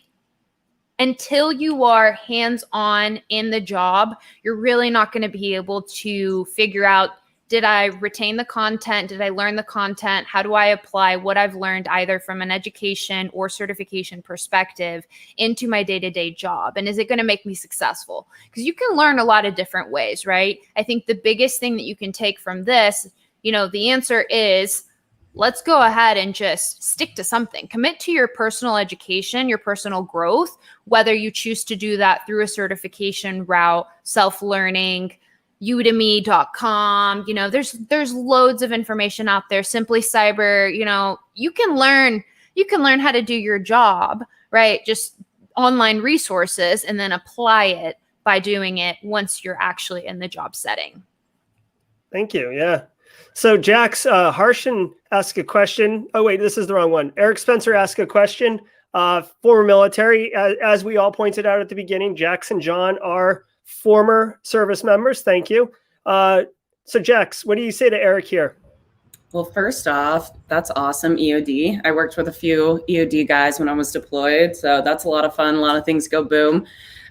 until you are hands-on in the job, you're really not going to be able to figure out, did I retain the content? Did I learn the content? How do I apply what I've learned either from an education or certification perspective into my day-to-day job? And is it going to make me successful? Because you can learn a lot of different ways, right? I think the biggest thing that you can take from this, the answer is let's go ahead and just stick to something. Commit to your personal education, your personal growth, whether you choose to do that through a certification route, self-learning, udemy.com. There's loads of information out there. Simply Cyber, you can learn how to do your job, right? Just online resources, and then apply it by doing it once you're actually in the job setting. Thank you. Yeah. So Jax, Harshan asked a question. Oh, wait, this is the wrong one. Eric Spencer asked a question. Former military, as we all pointed out at the beginning, Jax and Jon are former service members. Thank you. So Jax, what do you say to Eric here? Well, first off, that's awesome, EOD. I worked with a few EOD guys when I was deployed, so that's a lot of fun. A lot of things go boom.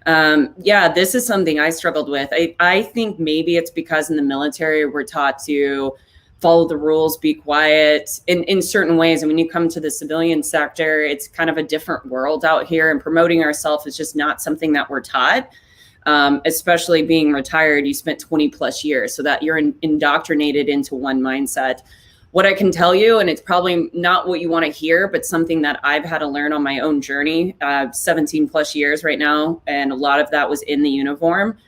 This is something I struggled with. I think maybe it's because in the military, we're taught to follow the rules, be quiet in certain ways. And when you come to the civilian sector, it's kind of a different world out here, and promoting ourselves is just not something that we're taught. Especially being retired, you spent 20 plus years, so that you're indoctrinated into one mindset. What I can tell you, and it's probably not what you want to hear, but something that I've had to learn on my own journey, 17 plus years right now, and a lot of that was in the uniform.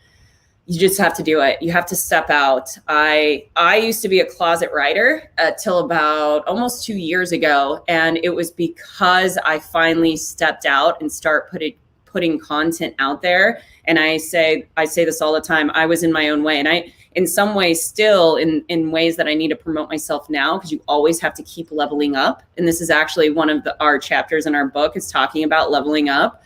You just have to do it. You have to step out. I used to be a closet writer till about almost 2 years ago, and it was because I finally stepped out and start putting content out there. And I say this all the time, I was in my own way. And I, in some ways, still in ways that I need to promote myself now, because you always have to keep leveling up. And this is actually one of our chapters in our book is talking about leveling up.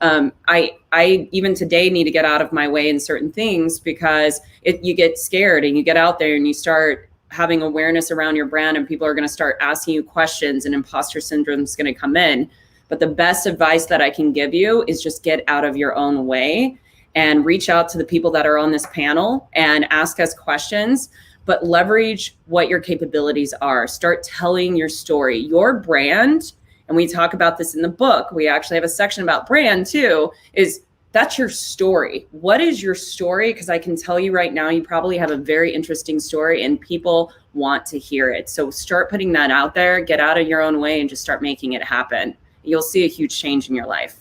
I even today need to get out of my way in certain things, because you get scared and you get out there and you start having awareness around your brand, and people are going to start asking you questions, and imposter syndrome is going to come in. But the best advice that I can give you is just get out of your own way and reach out to the people that are on this panel and ask us questions, but leverage what your capabilities are. Start telling your story, your brand. And we talk about this in the book. We actually have a section about brand too, that's your story. What is your story? Because I can tell you right now, you probably have a very interesting story and people want to hear it. So start putting that out there, get out of your own way, and just start making it happen. You'll see a huge change in your life.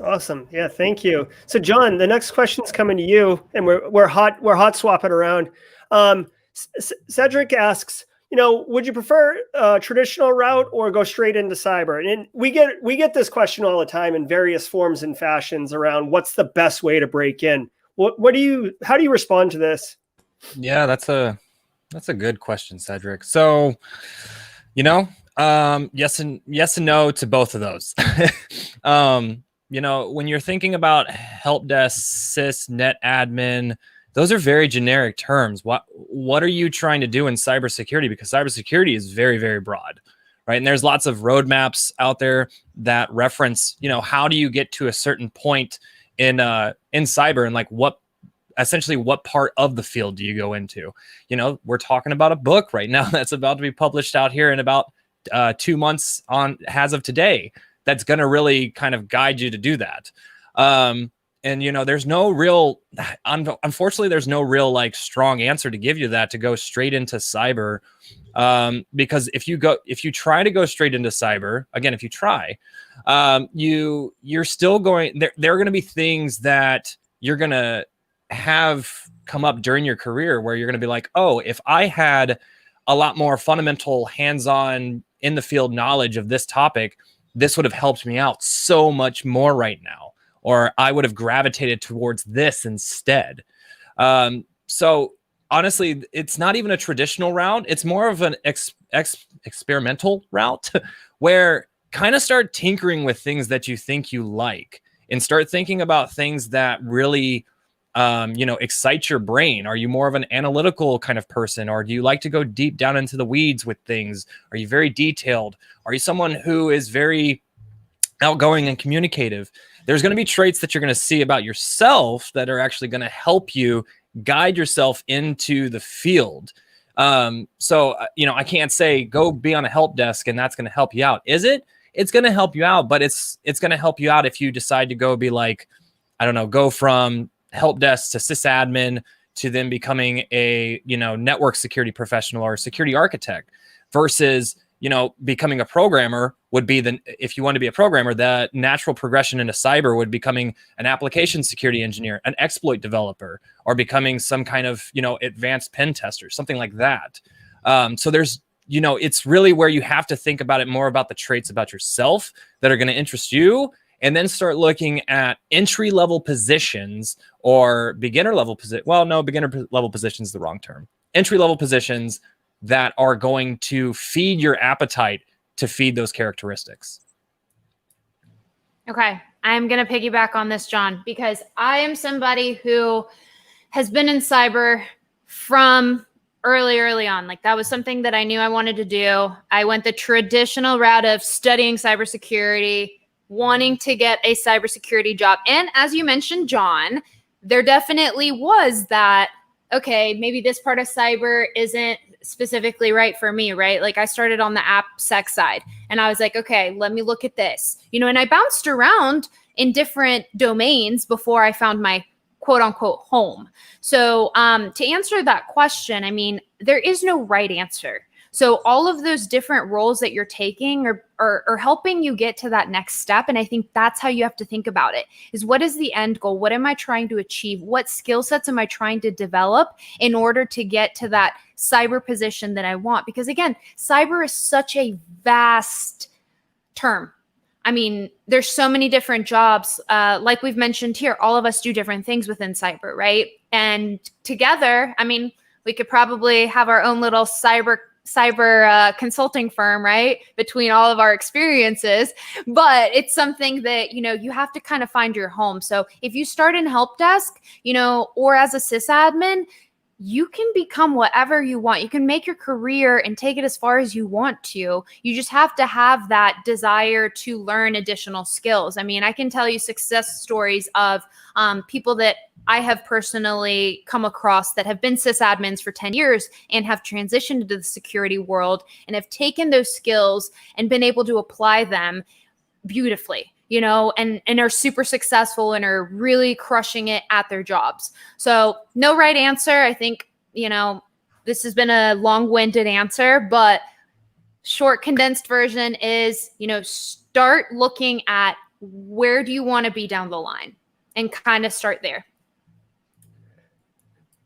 Awesome. Yeah, thank you. So Jon, the next question is coming to you, and we're hot swapping around. Cedric asks, would you prefer a traditional route or go straight into cyber? And we get this question all the time in various forms and fashions around what's the best way to break in. How do you respond to this? Yeah, that's a good question, Cedric. So, yes and no to both of those. When you're thinking about help desk, sys, net admin, those are very generic terms. What are you trying to do in cybersecurity? Because cybersecurity is very, very broad, right? And there's lots of roadmaps out there that reference, how do you get to a certain point in cyber, and like what part of the field do you go into? We're talking about a book right now that's about to be published out here in about 2 months as of today. That's going to really kind of guide you to do that. There's no real, unfortunately, there's no real like strong answer to give you to go straight into cyber. Because if you try to go straight into cyber, again, if you try, you're still going, there are going to be things that you're going to have come up during your career where you're going to be like, oh, if I had a lot more fundamental hands-on in the field knowledge of this topic, this would have helped me out so much more right now, or I would have gravitated towards this instead. So honestly, it's not even a traditional route. It's more of an experimental route where kind of start tinkering with things that you think you like, and start thinking about things that really excite your brain. Are you more of an analytical kind of person, or do you like to go deep down into the weeds with things? Are you very detailed? Are you someone who is very outgoing and communicative? There's going to be traits that you're going to see about yourself that are actually going to help you guide yourself into the field. I can't say go be on a help desk and that's going to help you out. Is it? It's going to help you out, but it's going to help you out if you decide to go be like, I don't know, go from help desk to sysadmin to then becoming a network security professional or a security architect. versus, becoming a programmer would be if you want to be a programmer, the natural progression into cyber would becoming an application security engineer, an exploit developer, or becoming some kind of, advanced pen tester, something like that. So there's, it's really where you have to think about it more about the traits about yourself that are going to interest you, and then start looking at entry-level positions or beginner-level positions. Well, no, beginner-level position is the wrong term. Entry-level positions that are going to feed your appetite to feed those characteristics. Okay. I'm going to piggyback on this, Jon, because I am somebody who has been in cyber from early on. Like, that was something that I knew I wanted to do. I went the traditional route of studying cybersecurity, wanting to get a cybersecurity job. And as you mentioned, Jon, there definitely was that, okay, maybe this part of cyber isn't specifically right for me, right? Like, I started on the app sec side and I was like, okay, let me look at this, and I bounced around in different domains before I found my quote unquote home. So to answer that question, I mean, there is no right answer. So all of those different roles that you're taking are helping you get to that next step. And I think that's how you have to think about it, is what is the end goal? What am I trying to achieve? What skill sets am I trying to develop in order to get to that cyber position that I want? Because again, cyber is such a vast term. I mean, there's so many different jobs. Like we've mentioned here, all of us do different things within cyber, right? And together, I mean, we could probably have our own little cyber consulting firm, right? Between all of our experiences, but it's something that, you have to kind of find your home. So if you start in help desk, or as a sysadmin, you can become whatever you want. You can make your career and take it as far as you want to. You just have to have that desire to learn additional skills. I mean, I can tell you success stories of people that I have personally come across that have been sysadmins for 10 years and have transitioned into the security world and have taken those skills and been able to apply them beautifully, and are super successful and are really crushing it at their jobs. So no right answer. I think, this has been a long-winded answer, but short condensed version is, start looking at where do you want to be down the line and kind of start there.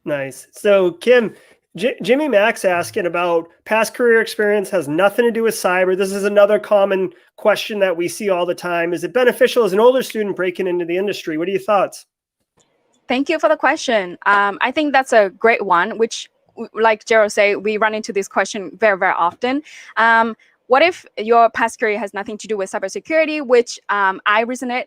Nice. So Kim, Jimmy Mack's asking about past career experience has nothing to do with cyber. This is another common question that we see all the time. Is it beneficial as an older student breaking into the industry? What are your thoughts? Thank you for the question. I think that's a great one, which, like Gerald said, we run into this question very, very often. What if your past career has nothing to do with cybersecurity, which I resonate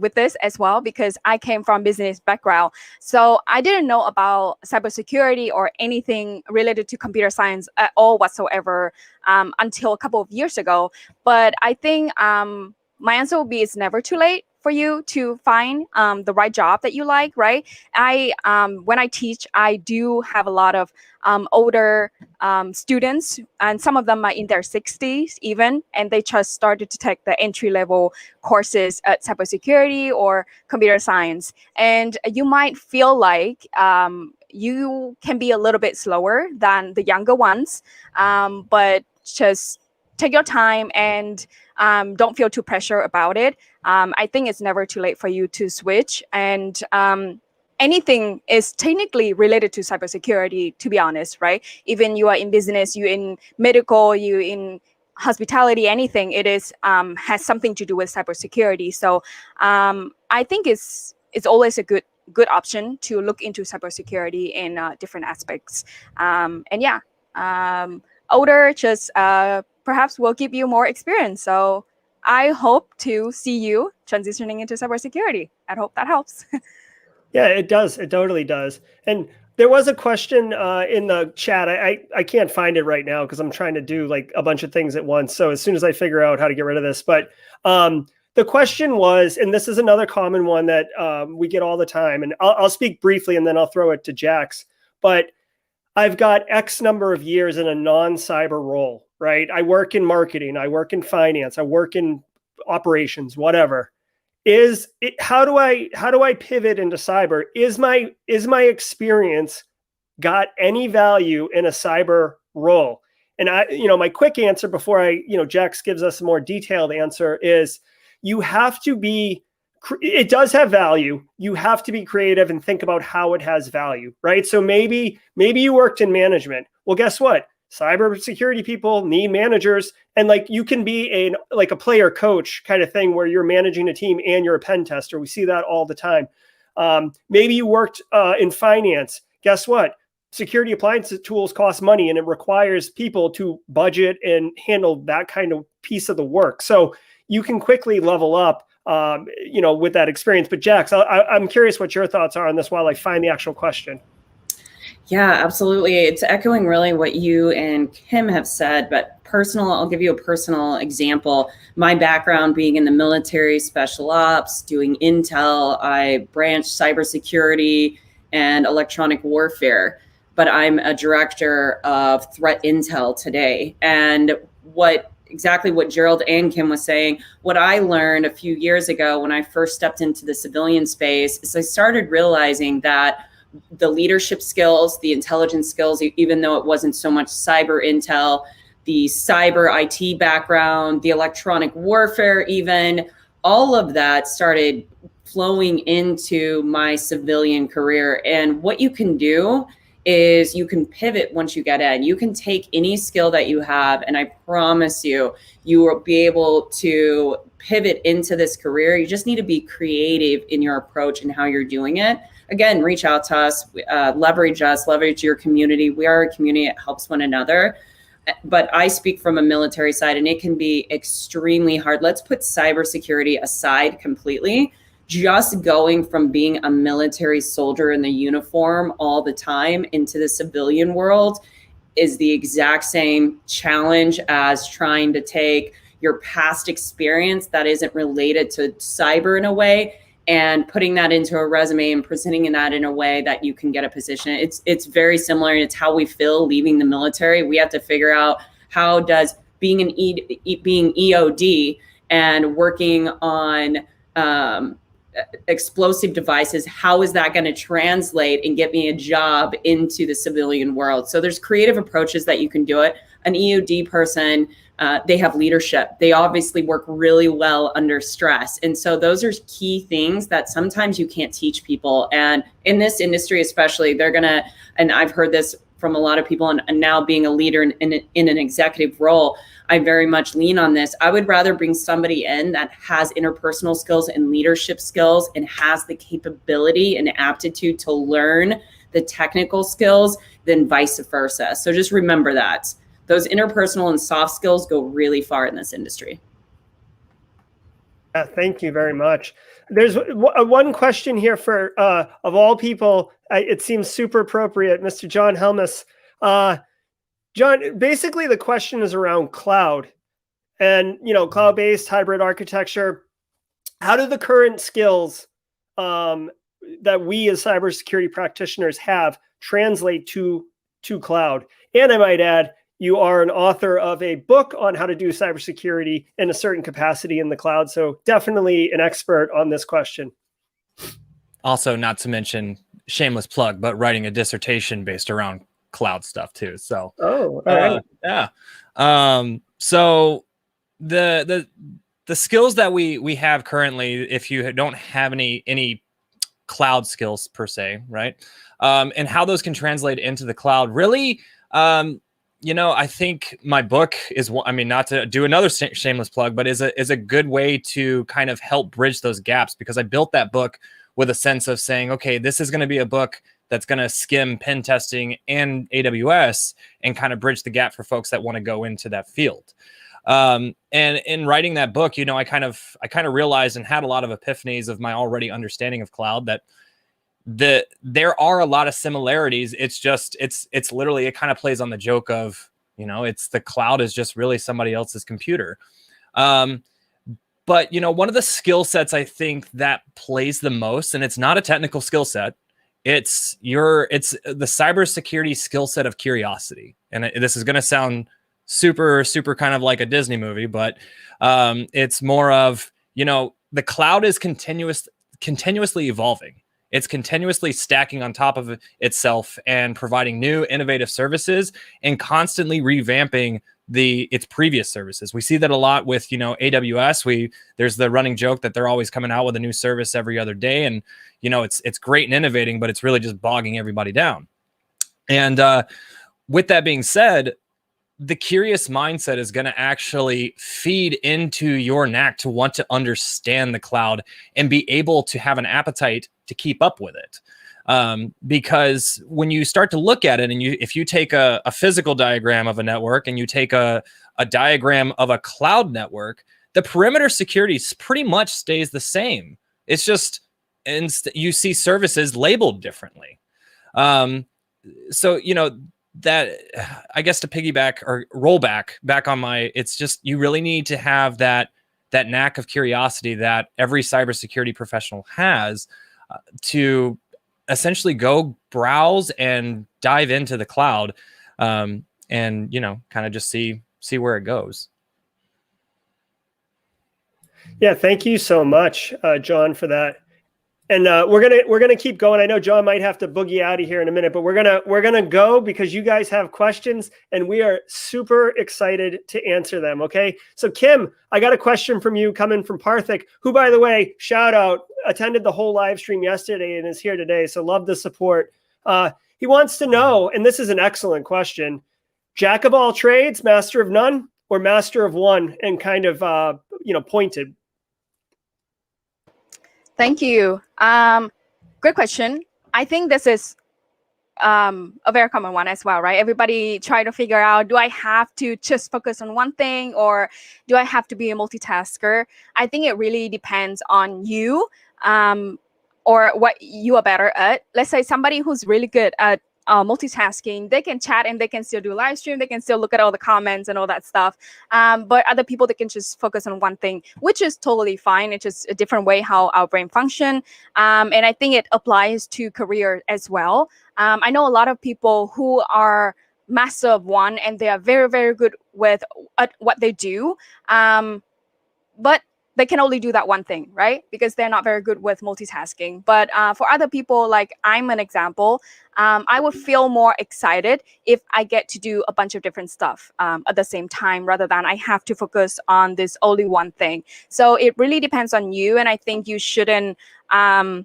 with this as well, because I came from business background. So I didn't know about cybersecurity or anything related to computer science at all whatsoever until a couple of years ago. But I think my answer will be it's never too late for you to find the right job that you like, right? When I teach, I do have a lot of older students, and some of them are in their 60s even, and they just started to take the entry-level courses at cybersecurity or computer science. And you might feel like you can be a little bit slower than the younger ones, but just take your time and don't feel too pressure about it. I think it's never too late for you to switch. And anything is technically related to cybersecurity, to be honest, right? Even you are in business, you in medical, you in hospitality, anything, it is has something to do with cybersecurity. So I think it's always a good option to look into cybersecurity in different aspects. Older just perhaps will give you more experience. So I hope to see you transitioning into cybersecurity. I hope that helps. Yeah, it does. It totally does. And there was a question in the chat. I can't find it right now because I'm trying to do like a bunch of things at once. So as soon as I figure out how to get rid of this, but the question was, and this is another common one that we get all the time, and I'll speak briefly and then I'll throw it to Jax. But I've got X number of years in a non-cyber role, right? I work in marketing, I work in finance, I work in operations, whatever. How do I pivot into cyber? Is my experience got any value in a cyber role? And my quick answer before Jax gives us a more detailed answer is you have to be, it does have value. You have to be creative and think about how it has value, right? So maybe you worked in management. Well, guess what? Cybersecurity people need managers, and like you can be a player coach kind of thing where you're managing a team and you're a pen tester. We see that all the time. Maybe you worked in finance. Guess what? Security appliance tools cost money, and it requires people to budget and handle that kind of piece of the work. So you can quickly level up, with that experience. But Jax, I'm curious what your thoughts are on this while I find the actual question. Yeah, absolutely. It's echoing really what you and Kim have said, but I'll give you a personal example. My background being in the military, special ops, doing intel, I branched cybersecurity and electronic warfare, but I'm a director of threat intel today. And exactly what Gerald and Kim was saying, what I learned a few years ago when I first stepped into the civilian space is I started realizing that the leadership skills, the intelligence skills, even though it wasn't so much cyber intel, the cyber IT background, the electronic warfare, even all of that started flowing into my civilian career. And what you can do is you can pivot once you get in. You can take any skill that you have, and I promise you will be able to pivot into this career. You just need to be creative in your approach and how you're doing it. Again, reach out to us, leverage your community. We are a community that helps one another. But I speak from a military side, and it can be extremely hard. Let's put cybersecurity aside completely. Just going from being a military soldier in the uniform all the time into the civilian world is the exact same challenge as trying to take your past experience that isn't related to cyber in a way and putting that into a resume and presenting that in a way that you can get a position. It's very similar, and it's how we feel leaving the military. We have to figure out how does being being EOD and working on explosive devices, how is that going to translate and get me a job into the civilian world? So there's creative approaches that you can do it. An EOD person, they have leadership. They obviously work really well under stress. And so those are key things that sometimes you can't teach people. And in this industry, especially, and I've heard this from a lot of people, and now being a leader in an executive role, I very much lean on this. I would rather bring somebody in that has interpersonal skills and leadership skills and has the capability and aptitude to learn the technical skills than vice versa. So just remember that. Those interpersonal and soft skills go really far in this industry. Thank you very much. There's one question here for, of all people, it seems super appropriate, Mr. Jon Helmus. John, basically the question is around cloud and, cloud-based hybrid architecture. How do the current skills that we as cybersecurity practitioners have translate to cloud? And I might add, you are an author of a book on how to do cybersecurity in a certain capacity in the cloud. So definitely an expert on this question. Also, not to mention, shameless plug, but writing a dissertation based around cloud stuff too. So, all right. Yeah. So the skills that we have currently, if you don't have any cloud skills per se, right? And how those can translate into the cloud, really, I think my book is, not to do another shameless plug, but is a good way to kind of help bridge those gaps, because I built that book with a sense of saying, okay, this is going to be a book that's going to skim pen testing and AWS and kind of bridge the gap for folks that want to go into that field. And in writing that book, I kind of realized and had a lot of epiphanies of my already understanding of cloud that there are a lot of similarities. It's just, it's literally, it kind of plays on the joke of, it's the cloud is just really somebody else's computer. But, one of the skill sets I think that plays the most, and it's not a technical skill set, it's the cybersecurity skill set of curiosity. And this is going to sound super, super kind of like a Disney movie, but it's more of, the cloud is continuously evolving. It's continuously stacking on top of itself and providing new innovative services and constantly revamping its previous services. We see that a lot with, AWS. There's the running joke that they're always coming out with a new service every other day. And, it's great and innovating, but it's really just bogging everybody down. And with that being said, the curious mindset is going to actually feed into your knack to want to understand the cloud and be able to have an appetite to keep up with it. Because when you start to look at it, and if you take a physical diagram of a network and you take a diagram of a cloud network, the perimeter security pretty much stays the same. It's just you see services labeled differently. So, that, I guess, to piggyback or roll back on it's just, you really need to have that knack of curiosity that every cybersecurity professional has to essentially go browse and dive into the cloud, and kind of just see where it goes. Yeah, thank you so much, Jon, for that. And we're gonna keep going. I know Jon might have to boogie out of here in a minute, but we're gonna go because you guys have questions, and we are super excited to answer them. Okay, so Kim, I got a question from you coming from Parthik, who, by the way, shout out, attended the whole live stream yesterday and is here today. So love the support. He wants to know, and this is an excellent question: jack of all trades, master of none, or master of one? And kind of pointed. Thank you. Great question. I think this is a very common one as well, right? Everybody try to figure out, do I have to just focus on one thing, or do I have to be a multitasker? I think it really depends on you, or what you are better at. Let's say somebody who's really good at multitasking, they can chat and they can still do live stream, they can still look at all the comments and all that stuff. But other people, they can just focus on one thing, which is totally fine. It's just a different way how our brain function. And I think it applies to career as well. I know a lot of people who are master of one and they are very, very good with what they do. But they can only do that one thing, right? Because they're not very good with multitasking. But for other people, like I'm an example, I would feel more excited if I get to do a bunch of different stuff at the same time, rather than I have to focus on this only one thing. So it really depends on you. And I think you shouldn't have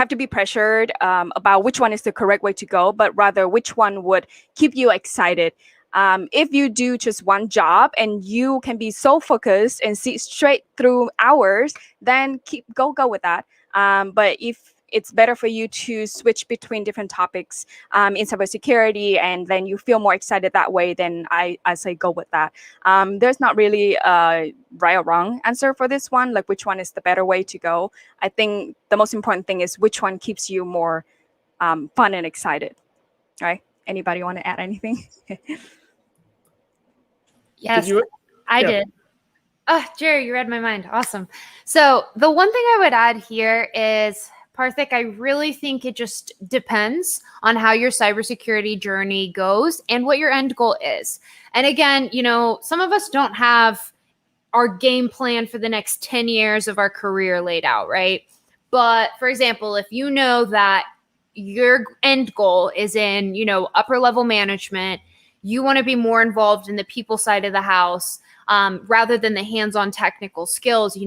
to be pressured about which one is the correct way to go, but rather which one would keep you excited. If you do just one job and you can be so focused and see straight through hours, then go with that. But if it's better for you to switch between different topics in cybersecurity, and then you feel more excited that way, then I say go with that. There's not really a right or wrong answer for this one, like which one is the better way to go. I think the most important thing is which one keeps you more fun and excited, right? Anybody want to add anything? Yes, I did. Oh, Jerry, you read my mind. Awesome. So the one thing I would add here is, Parthik, I really think it just depends on how your cybersecurity journey goes and what your end goal is. And again, some of us don't have our game plan for the next 10 years of our career laid out, right? But for example, if you know that your end goal is in, upper level management, you want to be more involved in the people side of the house rather than the hands-on technical skills.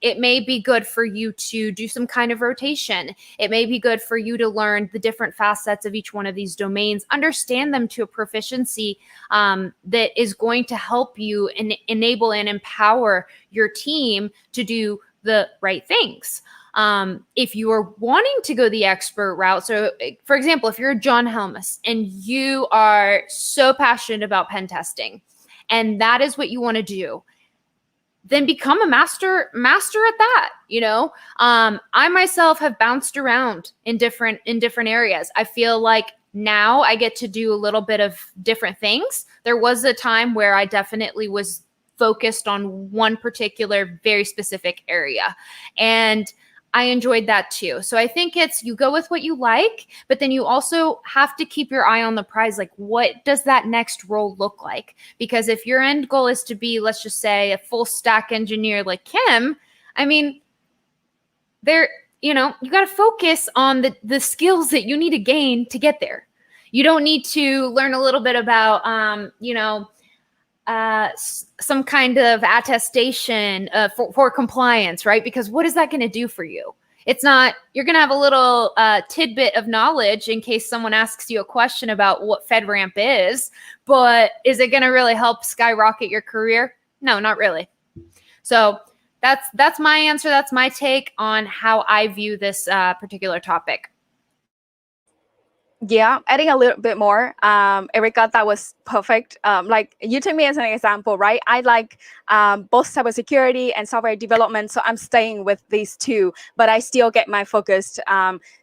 It may be good for you to do some kind of rotation. It may be good for you to learn the different facets of each one of these domains, understand them to a proficiency that is going to help you and enable and empower your team to do the right things. If you are wanting to go the expert route, so for example, if you're Jon Helmus and you are so passionate about pen testing and that is what you want to do, then become a master at that. I myself have bounced around in different areas. I feel like now I get to do a little bit of different things. There was a time where I definitely was focused on one particular very specific area, and I enjoyed that too. So I think you go with what you like, but then you also have to keep your eye on the prize. Like, what does that next role look like? Because if your end goal is to be, let's just say, a full stack engineer like Kim, I mean, you got to focus on the skills that you need to gain to get there. You don't need to learn a little bit about, some kind of attestation for compliance, right? Because what is that going to do for you? It's not, you're going to have a little tidbit of knowledge in case someone asks you a question about what FedRAMP is, but is it going to really help skyrocket your career? No, not really. So that's my answer. That's my take on how I view this particular topic. Yeah, adding a little bit more, Erika, that was perfect. Like you took me as an example, right? I like both cybersecurity and software development, so I'm staying with these two, but I still get my focused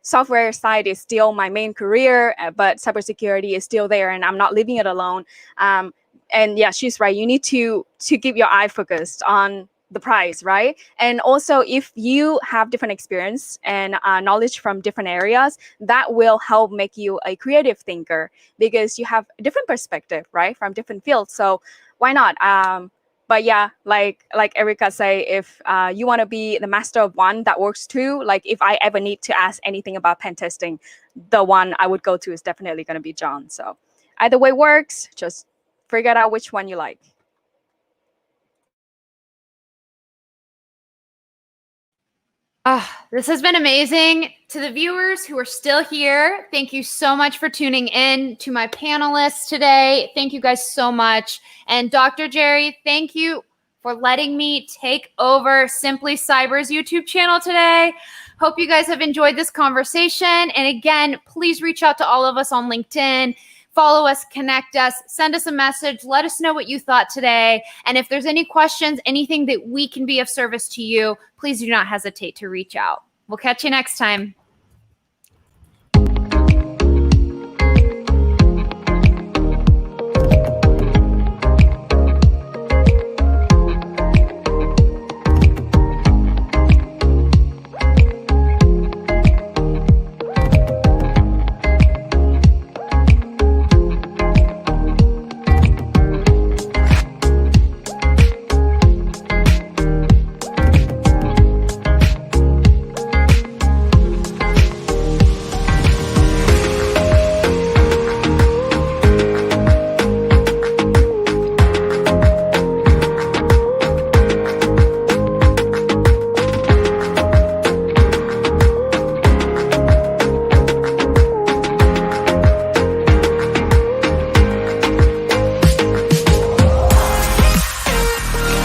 software side is still my main career, but cybersecurity is still there, and I'm not leaving it alone. And yeah, she's right. You need to keep your eye focused on the prize, right? And also, if you have different experience and knowledge from different areas, that will help make you a creative thinker because you have a different perspective, right, from different fields. So why not? But yeah, like Erika say, if you want to be the master of one, that works too. Like if I ever need to ask anything about pen testing, the one I would go to is definitely going to be Jon. So either way works. Just figure out which one you like. This has been amazing. To the viewers who are still here, thank you so much for tuning in. To my panelists today, thank you guys so much. And Dr. Jerry, thank you for letting me take over Simply Cyber's YouTube channel today. Hope you guys have enjoyed this conversation. And again, please reach out to all of us on LinkedIn. Follow us, connect us, send us a message. Let us know what you thought today. And if there's any questions, anything that we can be of service to you, please do not hesitate to reach out. We'll catch you next time.